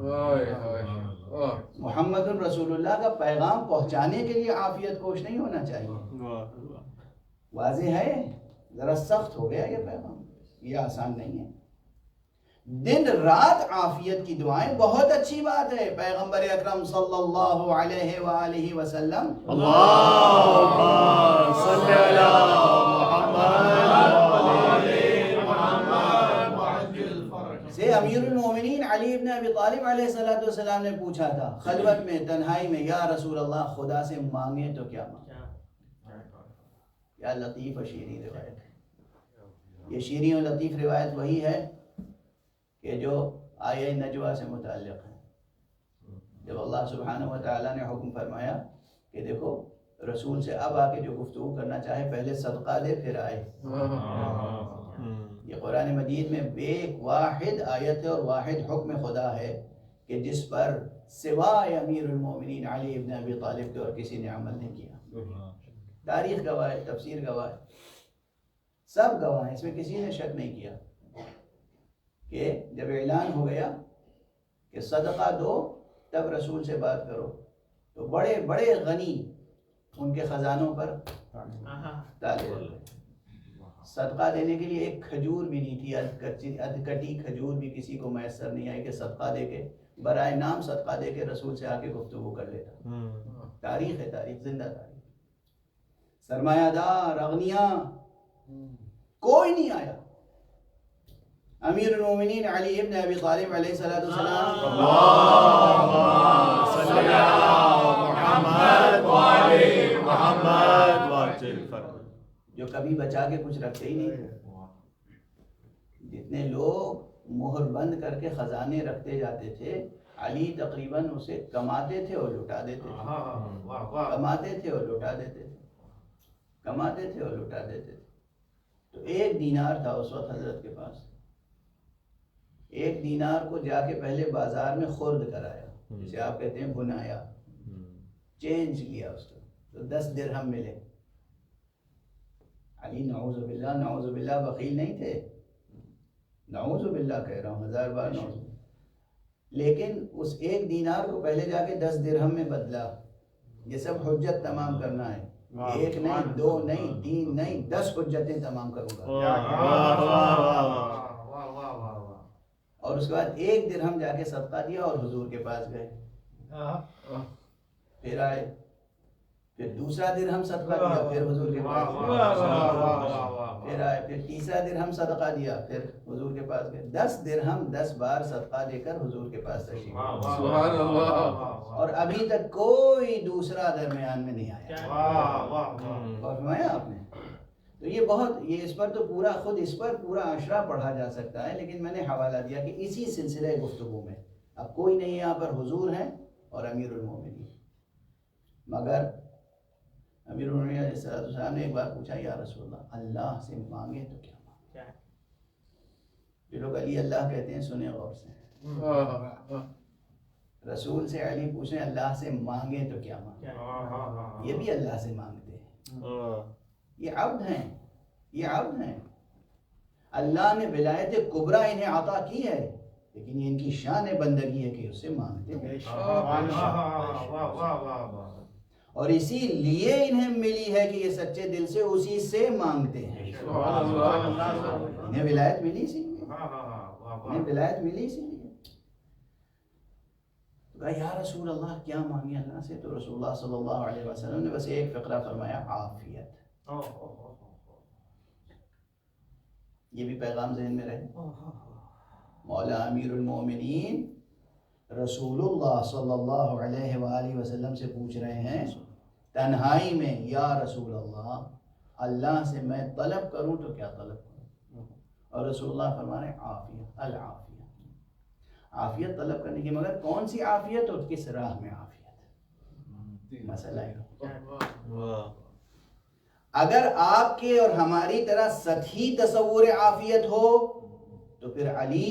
محمد الرسول اللہ کا پیغام پہنچانے کے لیے عافیت کوش نہیں ہونا چاہیے۔ واضح ہے، ذرا سخت ہو گیا یہ پیغام، یہ آسان نہیں ہے۔ دن رات عافیت کی دعائیں بہت اچھی بات ہے۔ پیغمبر اکرم صلی اللہ علیہ وآلہ وسلم اللہم صلی علی سے امیر المومنین علی ابن ابی طالب علیہ السلام نے پوچھا تھا خلوت میں، تنہائی میں، یا رسول اللہ خدا سے مانگیں تو کیا مانگیں؟ کیا لطیف و شیریں روایت ہے۔ یہ شیریں و لطیف روایت وہی ہے کہ جو آیہ نجوہ سے متعلق ہے، جب اللہ سبحانہ و تعالیٰ نے حکم فرمایا کہ دیکھو رسول سے اب آ کے جو گفتگو کرنا چاہے پہلے صدقہ دے پھر آئے۔ یہ قرآن مجید میں ایک واحد آیت ہے اور واحد حکم خدا ہے کہ جس پر سوائے امیر المومنین علی ابن ابی طالب کے اور کسی نے عمل نہیں کیا۔ تاریخ گواہ ہے، تفسیر گواہ ہے، سب گواہ ہیں، اس میں کسی نے شک نہیں کیا کہ جب اعلان ہو گیا کہ صدقہ دو تب رسول سے بات کرو، تو بڑے بڑے غنی ان کے خزانوں پر تالے ہو گئے۔ صدقہ دینے کے لیے ایک کھجور بھی نہیں تھی، ادھکٹی کھجور بھی کسی کو میسر نہیں آئی کہ صدقہ دے کے، برائے نام صدقہ دے کے رسول سے آ کے گفتگو کر لیتا۔ تاریخ ہے، تاریخ زندہ تاریخ۔ سرمایہ دار، اغنیاء، کوئی نہیں آیا۔ امیر المومنین علی ابن ابی طالب علیہ السلام جو کبھی بچا کے کچھ رکھتے ہی نہیں، جتنے لوگ مہر بند کر کے خزانے رکھتے جاتے تھے، علی تقریباً اسے کماتے تھے اور لٹا دیتے تھے، کماتے تھے اور لٹا دیتے تھے، کماتے تھے اور لٹا دیتے تھے۔ تو ایک دینار تھا اس وقت حضرت کے پاس، ایک دینار کو جا کے پہلے بازار میں خرد کرایا، جسے آپ کہتے ہیں بنایا، چینج لیا اس کو، تو 10 درہم ملے۔ علی نعوذ باللہ بخیل نہیں تھے، نعوذ باللہ کہہ رہا ہوں، 1000 بار نعوذ باللہ، لیکن اس ایک دینار کو پہلے جا کے 10 درہم میں بدلا۔ یہ سب حجت تمام کرنا ہے، ایک نہیں، 2 نہیں، 3 نہیں، 10 حجتیں تمام کروں گا۔ اور اس کے بعد 1 درہم جا کے صدقہ دیا اور حضور کے پاس گئے، پھر آئے، پھر دوسرا درہم صدقہ دیا، پھر حضور کے پاس گئے، پھر آئے، پھر تیسرا درہم صدقہ دیا، پھر حضور کے پاس گئے۔ 10 درہم 10 بار صدقہ دے کر حضور کے پاس تشریف لائے، سبحان اللہ، اور ابھی تک کوئی دوسرا درمیان میں نہیں آیا۔ اور فرمایا آپ نے، تو یہ بہت، یہ اس پر تو پورا خود اس پر پورا عشرہ پڑھا جا سکتا ہے، لیکن میں نے حوالہ دیا کہ اسی سلسلہ گفتگو میں اب کوئی نہیں، یہاں پر حضور ہیں اور امیر المومنین۔ مگر امیر المومنین علیہ السلام نے ایک بار پوچھا، یا رسول اللہ اللہ سے مانگے تو کیا مانگے؟ جو لوگ علی اللہ کہتے ہیں سنیں غور سے، رسول سے علی پوچھیں اللہ سے مانگے تو کیا مانگے؟ یہ بھی اللہ سے مانگتے ہیں، یہ عبد ہیں، یہ عبد ہیں، اللہ نے ولایت کبریٰ انہیں عطا کی ہے، لیکن یہ ان کی شان بندگی ہے کہ اس سے مانگتے ہیں، اور اسی لیے انہیں ملی ہے کہ یہ سچے دل سے اسی سے مانگتے ہیں، انہیں ولایت ملی اسی لیے۔ انہیں ولایت ملی اسی لیے. تو کہا یا رسول اللہ کیا مانگے اللہ سے؟ تو رسول اللہ صلی اللہ علیہ وسلم نے بس ایک فقرہ فرمایا، عافیت. یہ بھی پیغام ذہن میں رہے. مولا امیر المومنین رسول اللہ صلی اللہ علیہ وآلہ وسلم سے پوچھ رہے ہیں تنہائی میں، یا رسول اللہ اللہ سے میں طلب کروں تو کیا طلب کروں؟ اور رسول اللہ فرما رہے ہیں عافیت، العافیت. عافیت طلب کرنے کی، مگر کون سی عافیت اور کس راہ میں عافیت؟ مسئلہ ہے. اگر آپ کے اور ہماری طرح سطحی تصور عافیت ہو تو پھر علی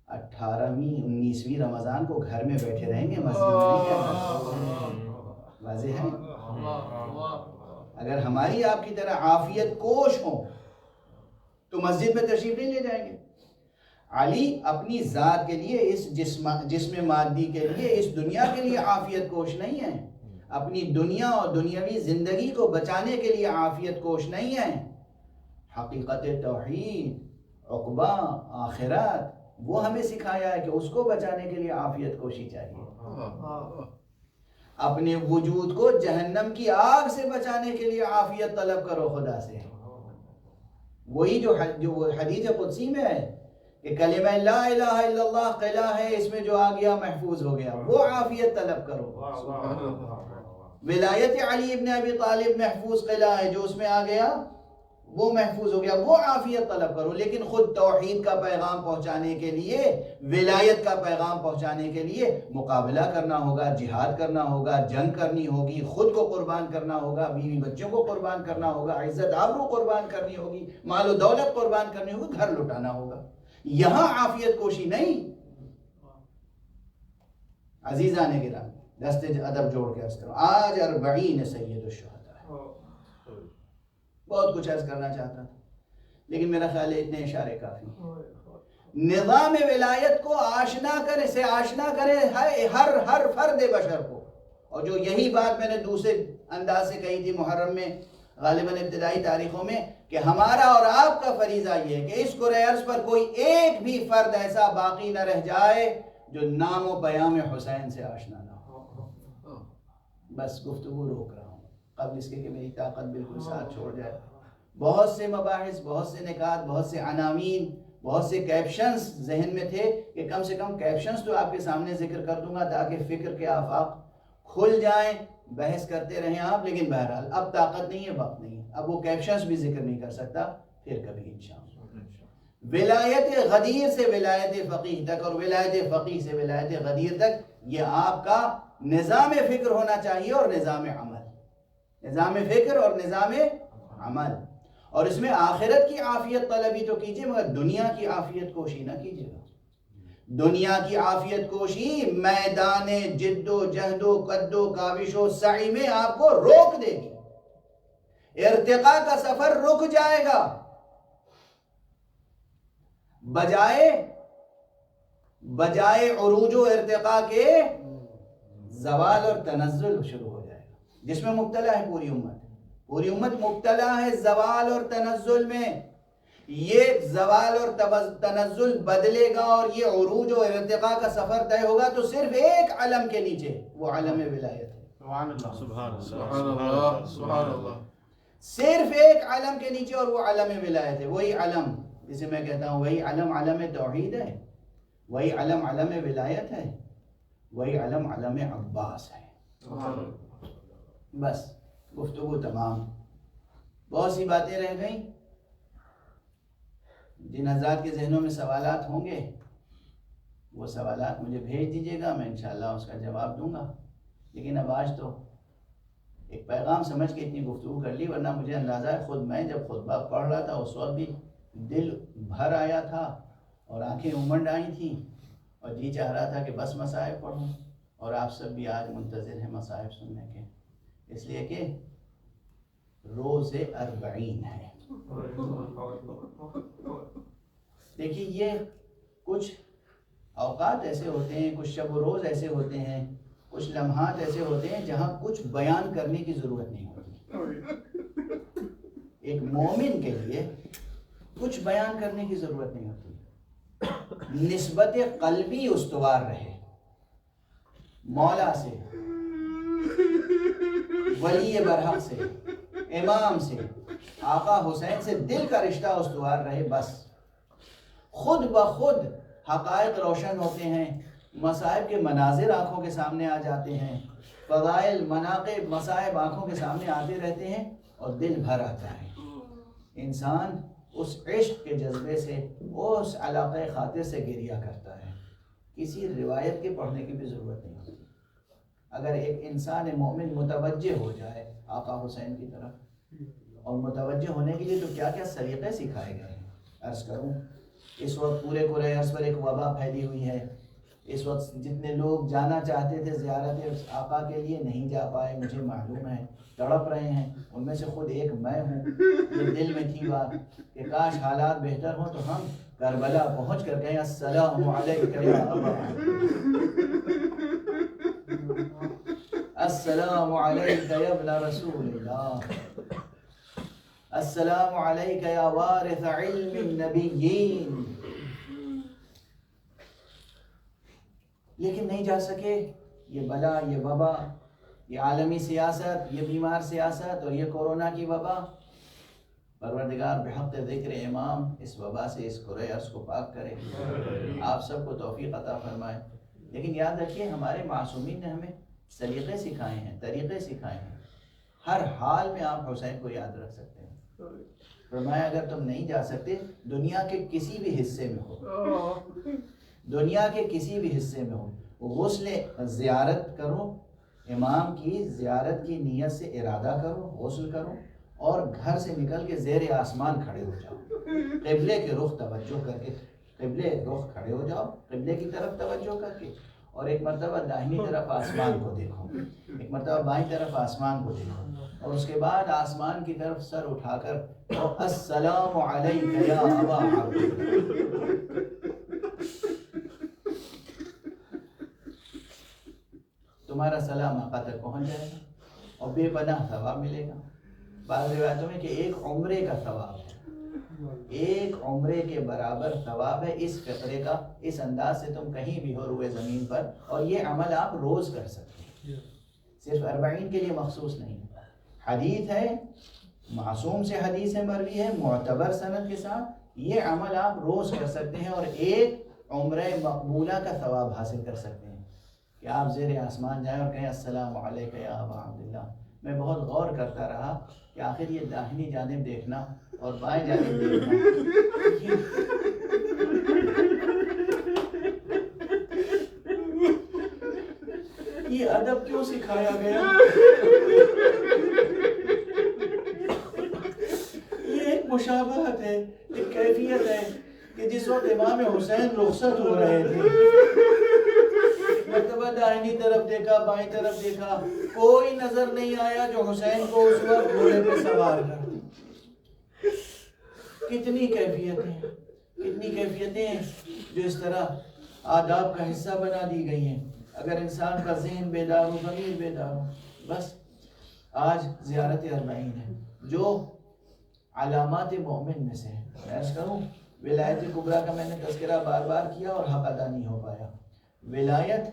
18ویں 19ویں رمضان کو گھر میں بیٹھے رہیں گے، مسجد میں نہیں کرنا. واضح ہے. اگر ہماری آپ کی طرح عافیت کوش ہو تو مسجد میں تشریف نہیں لے جائیں گے. علی اپنی ذات کے لیے، اس جسم مادی کے لیے، اس دنیا کے لیے عافیت کوش نہیں ہے. اپنی دنیا اور دنیاوی زندگی کو بچانے کے لیے عافیت کوش نہیں ہے. حقیقت توحید، عقبہ، آخرت، وہ ہمیں سکھایا ہے کہ اس کو بچانے کے لیے عافیت کوشی چاہیے. اپنے وجود کو جہنم کی آگ سے بچانے کے لیے عافیت طلب کرو خدا سے. وہی جو حدیث قدسی میں ہے کہ کلمہ لا الہ الا اللہ قلعہ ہے، اس میں جو آ گیا محفوظ ہو گیا، وہ عافیت طلب کرو. ولایت علی ابن ابی طالب محفوظ قلعہ ہے، جو اس میں آ گیا وہ محفوظ ہو گیا، وہ عافیت طلب کرو. لیکن خود توحید کا پیغام پہنچانے کے لیے، ولایت کا پیغام پہنچانے کے لیے مقابلہ کرنا ہوگا، جہاد کرنا ہوگا، جنگ کرنی ہوگی، خود کو قربان کرنا ہوگا، بیوی بچوں کو قربان کرنا ہوگا، عزت آبرو قربان کرنی ہوگی، مال و دولت قربان کرنی ہوگی، گھر لٹانا ہوگا. یہاں عافیت کوشی نہیں. عزیزان گرامی، دست ادب جوڑ کے عرض کرو، آج 40 سید الشہداء ہے. بہت کچھ عرض کرنا چاہتا تھا لیکن میرا خیال ہے اتنے اشارے کافی. نظام ولایت کو آشنا کرے ہر فرد بشر کو. اور جو یہی بات میں نے دوسرے انداز سے کہی تھی محرم میں، غالباً ابتدائی تاریخوں میں، کہ ہمارا اور آپ کا فریضہ یہ ہے کہ اس کرۂ ارض پر کوئی ایک بھی فرد ایسا باقی نہ رہ جائے جو نام و پیام حسین سے آشنا نہ ہو. بس گفتگو روک رہا ہوں قبل اس کے کہ میری طاقت بالکل ساتھ چھوڑ جائے. بہت سے مباحث، بہت سے نکات، بہت سے عناوین، بہت سے کیپشنز ذہن میں تھے کہ کم سے کم کیپشنز تو آپ کے سامنے ذکر کر دوں گا تاکہ فکر کے آفاق کھل جائیں، بحث کرتے رہیں آپ. لیکن بہرحال اب طاقت نہیں ہے، وقت نہیں ہے، اب وہ کیپشنز بھی ذکر نہیں کر سکتا، پھر کبھی انشاءاللہ. ولایت غدیر سے ولایت فقیہ تک اور ولایت فقیہ سے ولایت غدیر تک، یہ آپ کا نظام فکر ہونا چاہیے اور نظام عمل. نظام فکر اور نظام عمل. اور اس میں آخرت کی عافیت طلبی تو کیجئے مگر دنیا کی عافیت کوشی نہ کیجئے گا. دنیا کی عافیت کوشی میدان جد و جہد و قد و کاوش و سعی میں آپ کو روک دے گی. ارتقاء کا سفر رک جائے گا، بجائے عروج و ارتقاء کے زوال اور تنزل شروع ہو جائے گا، جس میں مبتلا ہے پوری امت. پوری امت مبتلا ہے زوال اور تنزل میں. یہ زوال اور تنزل بدلے گا اور یہ عروج و ارتقاء کا سفر طے ہوگا تو صرف ایک علم کے نیچے، وہ علم ولایت ہے. سبحان اللہ، سبحان اللہ، سبحان اللہ. صرف ایک علم کے نیچے اور وہ علم ولایت ہے. وہی علم جسے میں کہتا ہوں وہی علم توحید ہے، وہی علم ولایت ہے، وہی علم عباس ہے. بس گفتگو تمام. بہت سی باتیں رہ گئیں. جن حضرات کے ذہنوں میں سوالات ہوں گے وہ سوالات مجھے بھیج دیجیے گا، میں انشاءاللہ اس کا جواب دوں گا. لیکن اب آج تو ایک پیغام سمجھ کے اتنی گفتگو کر لی، ورنہ مجھے اندازہ ہے خود میں جب خطبہ پڑھ رہا تھا اس وقت بھی دل بھر آیا تھا اور آنکھیں امنڈ آئی تھیں اور جی چاہ رہا تھا کہ بس مصائب پڑھوں. اور آپ سب بھی آج منتظر ہیں مصائب سننے کے، اس لیے کہ روز 40 ہے. دیکھیے یہ کچھ اوقات ایسے ہوتے ہیں، کچھ شب و روز ایسے ہوتے ہیں، کچھ لمحات ایسے ہوتے ہیں جہاں کچھ بیان کرنے کی ضرورت نہیں ہوتی. ایک مومن کے لیے کچھ بیان کرنے کی ضرورت نہیں ہوتی. نسبت قلبی استوار رہے، مولا سے، ولی برحق سے، امام سے، آقا حسین سے دل کا رشتہ استوار رہے، بس خود بخود حقائق روشن ہوتے ہیں، مصائب کے مناظر آنکھوں کے سامنے آ جاتے ہیں، فضائل، مناقب، مصائب آنکھوں کے سامنے آتے رہتے ہیں اور دل بھر آتا ہے۔ انسان اس عشق کے جذبے سے، اس علاقہ خاطر سے گریہ کرتا ہے، کسی روایت کے پڑھنے کی بھی ضرورت نہیں ہوتی۔ اگر ایک انسان مومن متوجہ ہو جائے آقا حسین کی طرف، اور متوجہ ہونے کے لیے تو کیا کیا سلیقے سکھائے گئے ہیں۔ عرض کروں، اس وقت پورے عرض پر ایک وبا پھیلی ہوئی ہے، اس وقت جتنے لوگ جانا چاہتے تھے زیارت آقا کے لیے نہیں جا پائے، مجھے معلوم ہے، تڑپ رہے ہیں، ان میں سے خود ایک میں ہوں۔ یہ دل میں تھی بات کہ کاش حالات بہتر ہوں تو ہم کربلا پہنچ کر کہیں السلام علیکہ یا ابا، السلام علیکہ یا ابن رسول اللہ، السلام علیکہ یا وارث علم النبیین۔ لیکن نہیں جا سکے، یہ بلا، یہ وبا، یہ عالمی سیاست، یہ بیمار سیاست اور یہ کورونا کی وبا۔ پروردگار بحق ذکر امام اس وبا سے اس کرۂ ارض کو پاک کرے، آپ سب کو توفیق عطا فرمائے۔ لیکن یاد رکھیے، ہمارے معصومین نے ہمیں سلیقے سکھائے ہیں، طریقے سکھائے ہیں، ہر حال میں آپ حسین کو یاد رکھ سکتے ہیں۔ فرمایا اگر تم نہیں جا سکتے، دنیا کے کسی بھی حصے میں ہو، دنیا کے کسی بھی حصے میں ہو، غسل زیارت کرو، امام کی زیارت کی نیت سے ارادہ کرو، غسل کرو، اور گھر سے نکل کے زیر آسمان کھڑے ہو جاؤ، قبلے کے رخ توجہ کر کے، قبلے رخ کھڑے ہو جاؤ، قبلے کی طرف توجہ کر کے، اور ایک مرتبہ داہنی طرف آسمان کو دیکھو، ایک مرتبہ بائیں طرف آسمان کو دیکھو، اور اس کے بعد آسمان کی طرف سر اٹھا کر السلام علیکہ یا ابا عبداللہ۔ تمہارا سلام آقا تک پہنچ جائے گا اور بے پناہ ثواب ملے گا۔ بعض روایتوں میں کہ ایک عمرے کا ثواب ہے، ایک عمرے کے برابر ثواب ہے اس فقرے کا۔ اس انداز سے تم کہیں بھی ہو روئے زمین پر، اور یہ عمل آپ روز کر سکتے ہیں، صرف 40 کے لیے مخصوص نہیں۔ حدیث ہے، معصوم سے حدیث ہے، مروی ہے، معتبر سند کے ساتھ، یہ عمل آپ روز کر سکتے ہیں اور ایک عمرہ مقبولہ کا ثواب حاصل کر سکتے ہیں کہ آپ زیر آسمان جائیں اور کہیں السلام علیکہ یا ابا عبداللہ۔ میں بہت غور کرتا رہا کہ آخر یہ داہنی جانب دیکھنا اور بائیں جانب دیکھنا، یہ ادب کیوں سکھایا گیا؟ یہ ایک مشابہت ہے، ایک کیفیت ہے کہ جس وقت امام حسین رخصت ہو رہے تھے، مرتبہ دائنی طرف دیکھا، بائیں طرف دیکھا، کوئی نظر نہیں آیا جو حسین کو اس وقت گھوڑے پہ سوار کر۔ کتنی کیفیتیں، کتنی کیفیتیں ہیں جو اس طرح آداب کا حصہ بنا دی گئی ہیں۔ اگر انسان کا ذہن بیدار ہو، ضمیر بیدار ہو، بس آج زیارت 40 ہے جو علامات مومن میں سے ہے۔ میں عرض کروں، ولایت کبریٰ کا میں نے تذکرہ بار بار کیا اور حق ادا نہیں ہو پایا۔ ولایت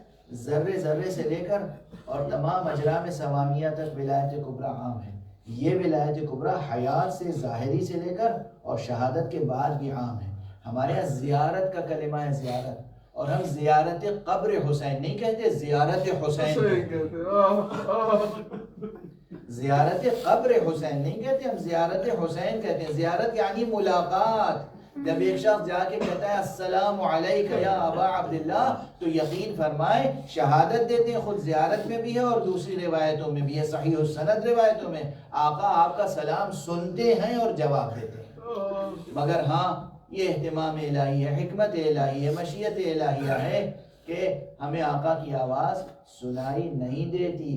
ذرے ذرے سے لے کر اور تمام اجرام سوامیہ تک ولایت کبریٰ عام ہے۔ یہ ولایت کبریٰ حیات سے، ظاہری سے لے کر اور شہادت کے بعد بھی عام ہے۔ ہمارے یہاں زیارت کا کلمہ ہے زیارت، اور ہم زیارت قبر حسین نہیں کہتے، زیارت حسین کہتے۔ زیارت قبر حسین نہیں کہتے، ہم زیارت حسین کہتے ہیں۔ زیارت یعنی ملاقات۔ جب ایک شخص جا کے کہتا ہے السلام علیکہ یا ابا عبداللہ، تو یقین فرمائے شہادت دیتے ہیں، خود زیارت میں بھی ہے اور دوسری روایتوں میں بھی ہے، صحیح السند روایتوں میں آقا آپ کا سلام سنتے ہیں اور جواب دیتے ہیں۔ مگر ہاں، یہ اہتمام الہی ہے، حکمت الہی ہے، مشیت الہیہ ہے کہ ہمیں آقا کی آواز سنائی نہیں دیتی۔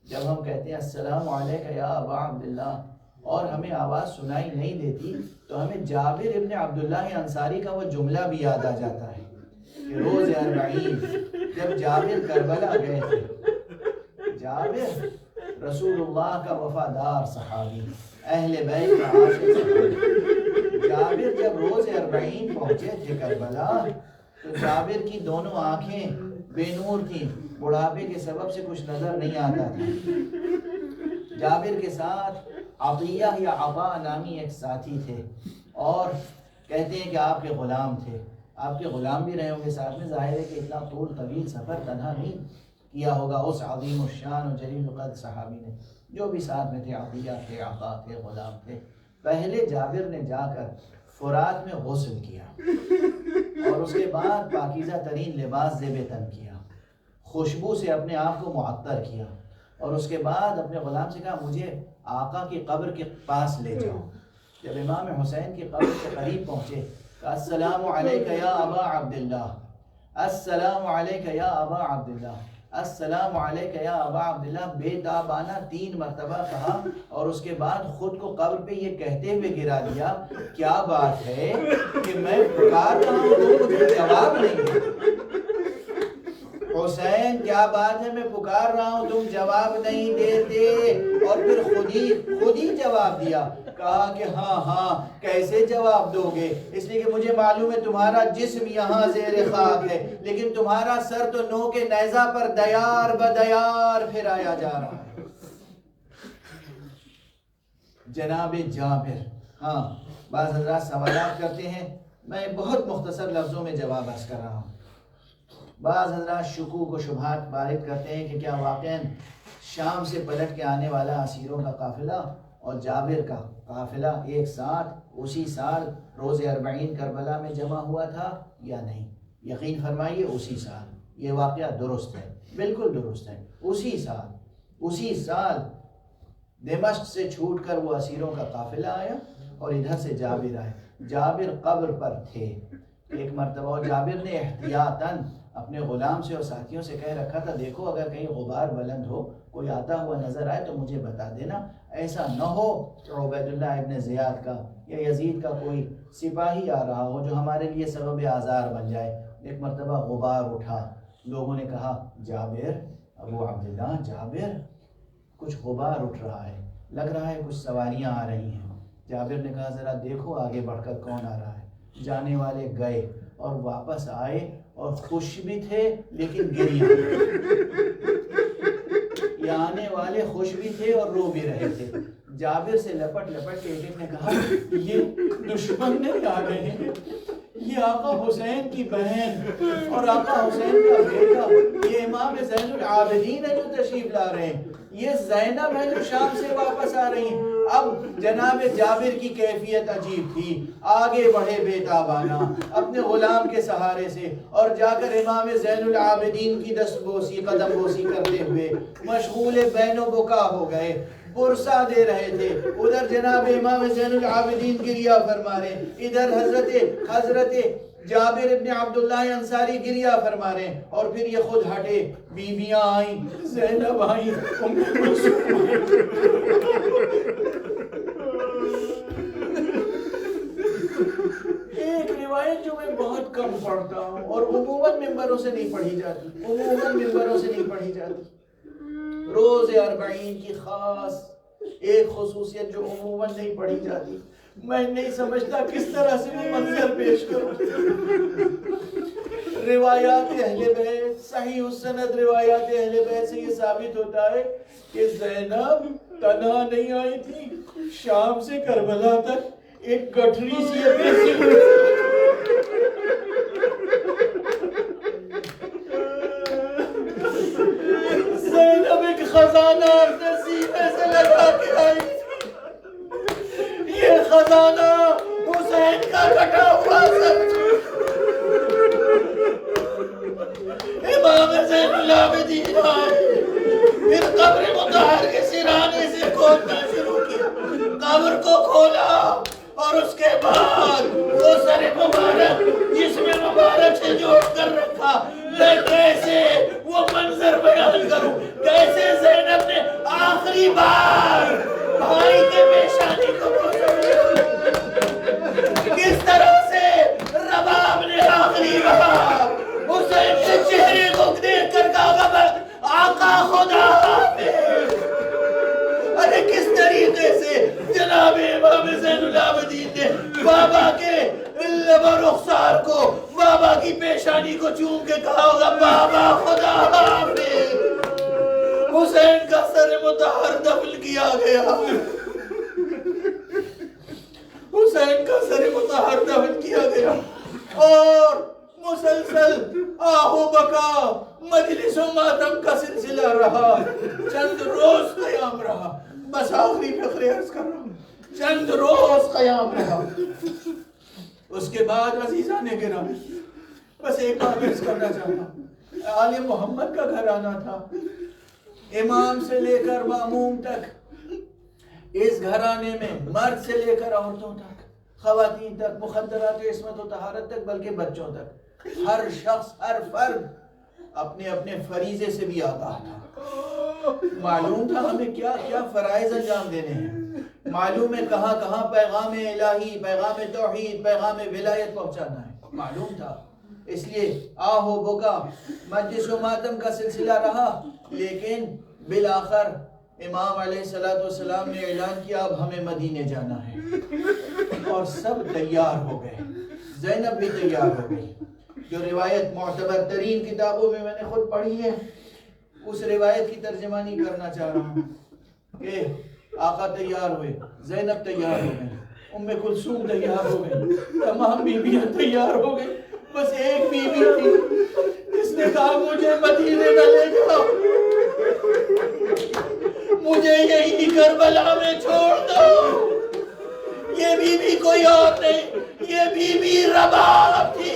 جب ہم کہتے ہیں السلام علیکہ یا ابا عبداللہ اور ہمیں آواز سنائی نہیں دیتی، تو ہمیں جابر ابن عبداللہ انصاری کا وہ جملہ بھی یاد آ جاتا ہے کہ روز 40 جب جابر کربلا گئے تھے، جابر رسول اللہ کا وفادار صحابی، اہل بیت کا عاشق صحابی، جابر جب روز 40 پہنچے تھے کربلا، تو جابر کی دونوں آنکھیں بے نور تھیں، بڑھاپے کے سبب سے کچھ نظر نہیں آتا تھا۔ جابر کے ساتھ عطیہ یا عطا نامی ایک ساتھی تھے، اور کہتے ہیں کہ آپ کے غلام تھے، آپ کے غلام بھی رہے ہوں گے ساتھ میں۔ ظاہر ہے کہ اتنا طویل سفر تنہا نہیں کیا ہوگا اس عظیم الشان و جلیل القدر صحابی نے، جو بھی ساتھ میں تھے، عطیہ تھے، عطا تھے، غلام تھے۔ پہلے جابر نے جا کر فرات میں غسل کیا، اور اس کے بعد پاکیزہ ترین لباس زیب تن کیا، خوشبو سے اپنے آپ کو معطر کیا، اور اس کے بعد اپنے غلام سے کہا مجھے آقا کی قبر کے پاس لے جاؤ۔ جب امام حسین کی قبر کے قریب پہنچے، کہا السلام علیک یا ابا عبداللہ، السلام علیک یا ابا عبداللہ، السلام علیک یا ابا عبداللہ، بے تابانہ 3 مرتبہ کہا، اور اس کے بعد خود کو قبر پہ یہ کہتے ہوئے گرا دیا، کیا بات ہے کہ میں پکار رہا ہوں تو مجھے جواب نہیں ہے۔ حسین کیا بات ہے، میں پکار رہا ہوں تم جواب نہیں دیتے، اور پھر خود ہی جواب دیا، کہا کہ ہاں کیسے جواب دو گے، اس لیے کہ مجھے معلوم ہے تمہارا جسم یہاں زیر خاک ہے، لیکن تمہارا سر تو نو کے نیزہ پر دیار بدیار پھرایا جا رہا ہے۔ جناب جابر، ہاں بعض حضرات سوالات کرتے ہیں، میں بہت مختصر لفظوں میں جواب عرض کر رہا ہوں۔ بعض حضرات شکوک و شبہات وارد کرتے ہیں کہ کیا واقعاً شام سے پلٹ کے آنے والا اسیروں کا قافلہ اور جابر کا قافلہ ایک ساتھ اسی سال روز 40 کربلا میں جمع ہوا تھا یا نہیں؟ یقین فرمائیے اسی سال۔ یہ واقعہ درست ہے، بالکل درست ہے، اسی سال دمشق سے چھوٹ کر وہ اسیروں کا قافلہ آیا، اور ادھر سے جابر آئے۔ جابر قبر پر تھے ایک مرتبہ، اور جابر نے احتیاطاً اپنے غلام سے اور ساتھیوں سے کہہ رکھا تھا، دیکھو اگر کہیں غبار بلند ہو، کوئی آتا ہوا نظر آئے تو مجھے بتا دینا، ایسا نہ ہو کہ عبید اللہ ابن زیاد کا یا یزید کا کوئی سپاہی آ رہا ہو جو ہمارے لیے سبب آزار بن جائے۔ ایک مرتبہ غبار اٹھا، لوگوں نے کہا جابر، ابو عبداللہ جابر، کچھ غبار اٹھ رہا ہے، لگ رہا ہے کچھ سواریاں آ رہی ہیں۔ جابر نے کہا ذرا دیکھو آگے بڑھ کر کون آ رہا ہے۔ جانے والے گئے اور واپس آئے، اور خوش بھی تھے لیکن گریہ، یہ آنے والے خوش بھی تھے اور رو بھی رہے تھے۔ جابر سے لپٹ کے ایک نے کہا یہ دشمن نہیں آ گئے ہیں، یہ آقا حسین کی بہن اور آقا حسین کا بیٹا، یہ امام زین العابدین ہے جو تشریف لا رہے ہیں، یہ زینب ہے جو شام سے واپس آ رہی ہیں۔ اب جناب جابر کی کیفیت عجیب تھی، آگے بڑھے بے تابانہ اپنے غلام کے سہارے سے، اور جا کر امام زین العابدین کی دست بوسی قدم بوسی کرتے ہوئے مشغول بین و بکا ہو گئے، برسا دے رہے تھے۔ ادھر جناب امام زین العابدین گریہ فرما رہے، ادھر حضرت جابر ابن عبداللہ انصاری گریہ فرما رہے، اور پھر یہ خود ہٹے، بیویاں آئیں، زینب آئیں، ام کلثوم آئیں۔ ایک روایت جو میں بہت کم پڑھتا ہوں اور عموماً ممبروں سے نہیں پڑھی جاتی، روز 40 کی خاص ایک خصوصیت جو عموماً نہیں پڑھی جاتی، میں نہیں سمجھتا کس طرح سے وہ منظر پیش کروں۔ روایات اہل بیت، صحیح السند روایات اہل بیت سے یہ ثابت ہوتا ہے کہ زینب تنہا نہیں آئی تھی، شام سے کربلا تک ایک گٹھری سی زینب ایک خزانہ اپنے سینے سے لگا کے آئی تھی، یہ خزانہ حسین کا کٹا ہوا سب، امام زین العابدین آئے، پھر قبر مطہر کے سرانے سے کھولنا شروع کیا، قبر کو کھولا، اور اس کے بعد وہ سر مبارک جسم مبارک سے جوڑ کر رکھا۔ میں کیسے وہ منظر بیان کروں، کیسے زینب نے آخری بار بھائی کے پیشانی کو کس طرح سے رباب نے آخری بار حسین کے چہرے کو دیکھ کر کہا آقا خدا حافظ۔ ارے کس طریقے سے جناب امام زین العابدین نے بابا کے لب و رخسار کو، بابا کی پیشانی کو چوم کے کہا ہوگا بابا خدا حافظ، حسین کا سر مطہر دفن کیا گیا، حسین کا سر مطہر دفن کیا گیا، اور مسلسل آہو بکا مجلس و ماتم کا سلسلہ رہا، چند روز قیام رہا، بس آخری فقرے عرض کر رہا ہوں، چند روز قیام رہا۔ اس کے بعد عزیزان گرامی بس ایک بات عرض کرنا چاہتا ہوں، آل محمد کا گھرانہ تھا، امام سے لے کر ماموم تک، اس گھرانے میں مرد سے لے کر عورتوں تک، خواتین تک، مخدرات عصمت و طہارت تک، بلکہ بچوں تک، ہر شخص، ہر فرد اپنے اپنے فریضے سے بھی آگاہ تھا، معلوم تھا ہمیں کیا کیا فرائض انجام دینے ہیں، معلوم ہے کہاں کہاں پیغام الہی، پیغام توحید، پیغام ولایت پہنچانا ہے، معلوم تھا۔ اس لیے آہو بکا مجلس و ماتم کا سلسلہ رہا، لیکن بالآخر امام علیہ السلام نے اعلان کیا اب ہمیں مدینے جانا ہے، اور سب تیار ہو گئے، زینب بھی تیار ہو گئی۔ جو روایت معتبر ترین کتابوں میں نے خود پڑھی ہے، اس روایت کی ترجمانی کرنا چاہ رہا ہوں کہ آقا تیار ہوئے، زینب تیار ہو گئی، ام کلثوم تیار ہو گئی، تمام بیویاں تیار ہو گئی، بس ایک بیوی تھی جس نے کہا مجھے مدینے نہ لے جاؤ، مجھے یہی کربلا میں چھوڑ دو۔ یہ بیوی کوئی اور نہیں، یہ بیوی رباب تھی،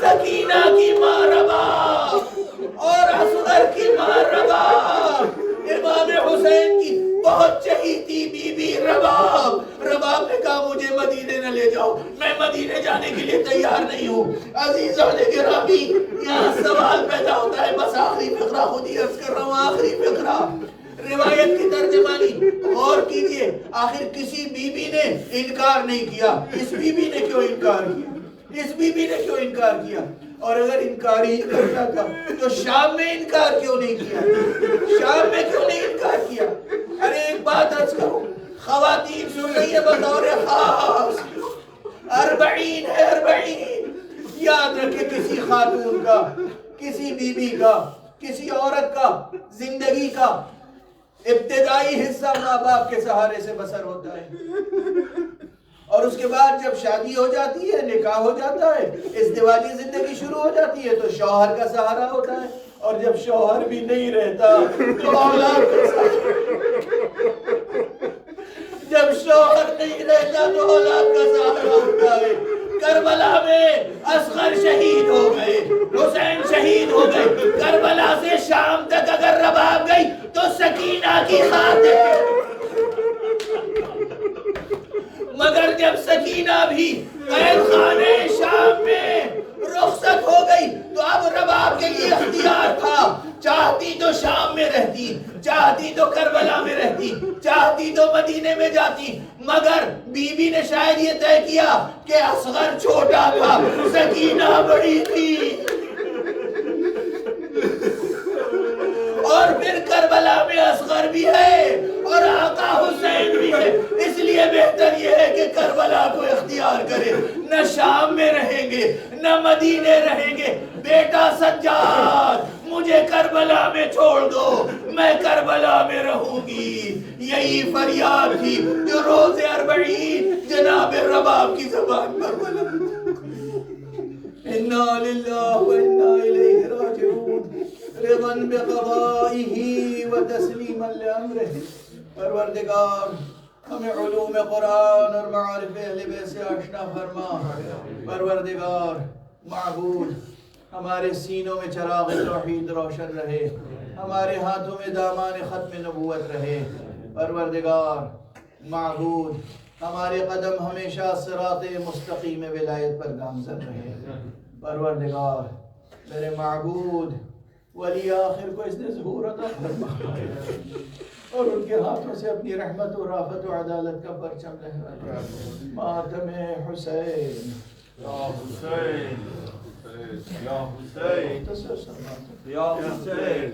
سکینہ کی ماں رباب اور اصغر کی ماں رباب، امام حسین کی بہت چہیتی بی بی رباب۔ رباب نے کہا مجھے مدینے نہ لے جاؤ، میں مدینے جانے کے لیے تیار نہیں ہوں۔ عزیزان گرامی، یہاں سوال پیدا ہوتا ہے، بس آخری فقرہ خود ہی عرض کر رہا ہوں، آخری فقرہ روایت کی ترجمانی غور کیجئے۔ آخر کسی بی بی نے انکار نہیں کیا، اس بی بی نے کیوں انکار کیا؟ اس بی بی نے کیوں انکار کیا؟ اور اگر انکار ہی کرتا تھا تو شام میں انکار کیوں نہیں کیا؟ شام میں کیوں نہیں انکار کیا؟ ارے ایک بات عرض کروں، خواتین سن رہی ہے بطور خاص، 40 ہے 40، یاد رکھے کسی خاتون کا، کسی بی بی کا، کسی عورت کا زندگی کا ابتدائی حصہ ماں باپ کے سہارے سے بسر ہوتا ہے، اور اس کے بعد جب شادی ہو جاتی ہے، نکاح ہو جاتا ہے، ازدواجی زندگی شروع ہو جاتی ہے تو شوہر کا سہارا ہوتا ہے، اور جب شوہر بھی نہیں رہتا تو اولاد کا سہارا، جب شوہر نہیں رہتا تو اولاد کا سہارا ہوتا ہے۔ کربلا میں اصغر شہید ہو گئے، حسین شہید ہو گئے، کربلا سے شام تک اگر رباب گئی تو سکینہ کی خاطر، مگر جب سکینہ بھی قید خانے شام میں رخصت ہو گئی تو اب رباب کے لیے اختیار تھا، چاہتی تو شام میں رہتی، چاہتی تو کربلا میں رہتی، چاہتی تو مدینے میں جاتی، مگر بی بی نے شاید یہ طے کیا کہ اصغر چھوٹا تھا، سکینہ بڑی تھی، اور پھر کربلا میں اصغر بھی ہے اور آقا حسین بھی ہے، اس لیے بہتر یہ ہے کہ کربلا کو اختیار کرے، نہ شام میں رہیں گے نہ مدینے رہیں گے، بیٹا سجاد مجھے کربلا میں چھوڑ دو، میں کربلا میں رہوں گی۔ یہی فریاد تھی جو روز 40 جناب رباب کی زبان پر بلند، انا للہ و انا الیہ راجعون، رضا بقضائه وتسلیما لامرہ۔ پروردگار ہمیں علوم قرآن اور معارف اہل بیت سے آشنا فرما، پروردگار معبود ہمارے سینوں میں چراغ توحید روشن رہے، ہمارے ہاتھوں میں دامان ختم نبوت رہے، پروردگار معبود ہمارے قدم ہمیشہ صراط مستقیم ولایت پر گامزن رہے، پروردگار میرے معبود ولی آخر کو اس نے ظہور عطا فرما اور ان کے ہاتھوں سے اپنی رحمت و رافت و عدالت کا پرچم لہرا، ماتم حسین یا حسین یا حسین یا حسین۔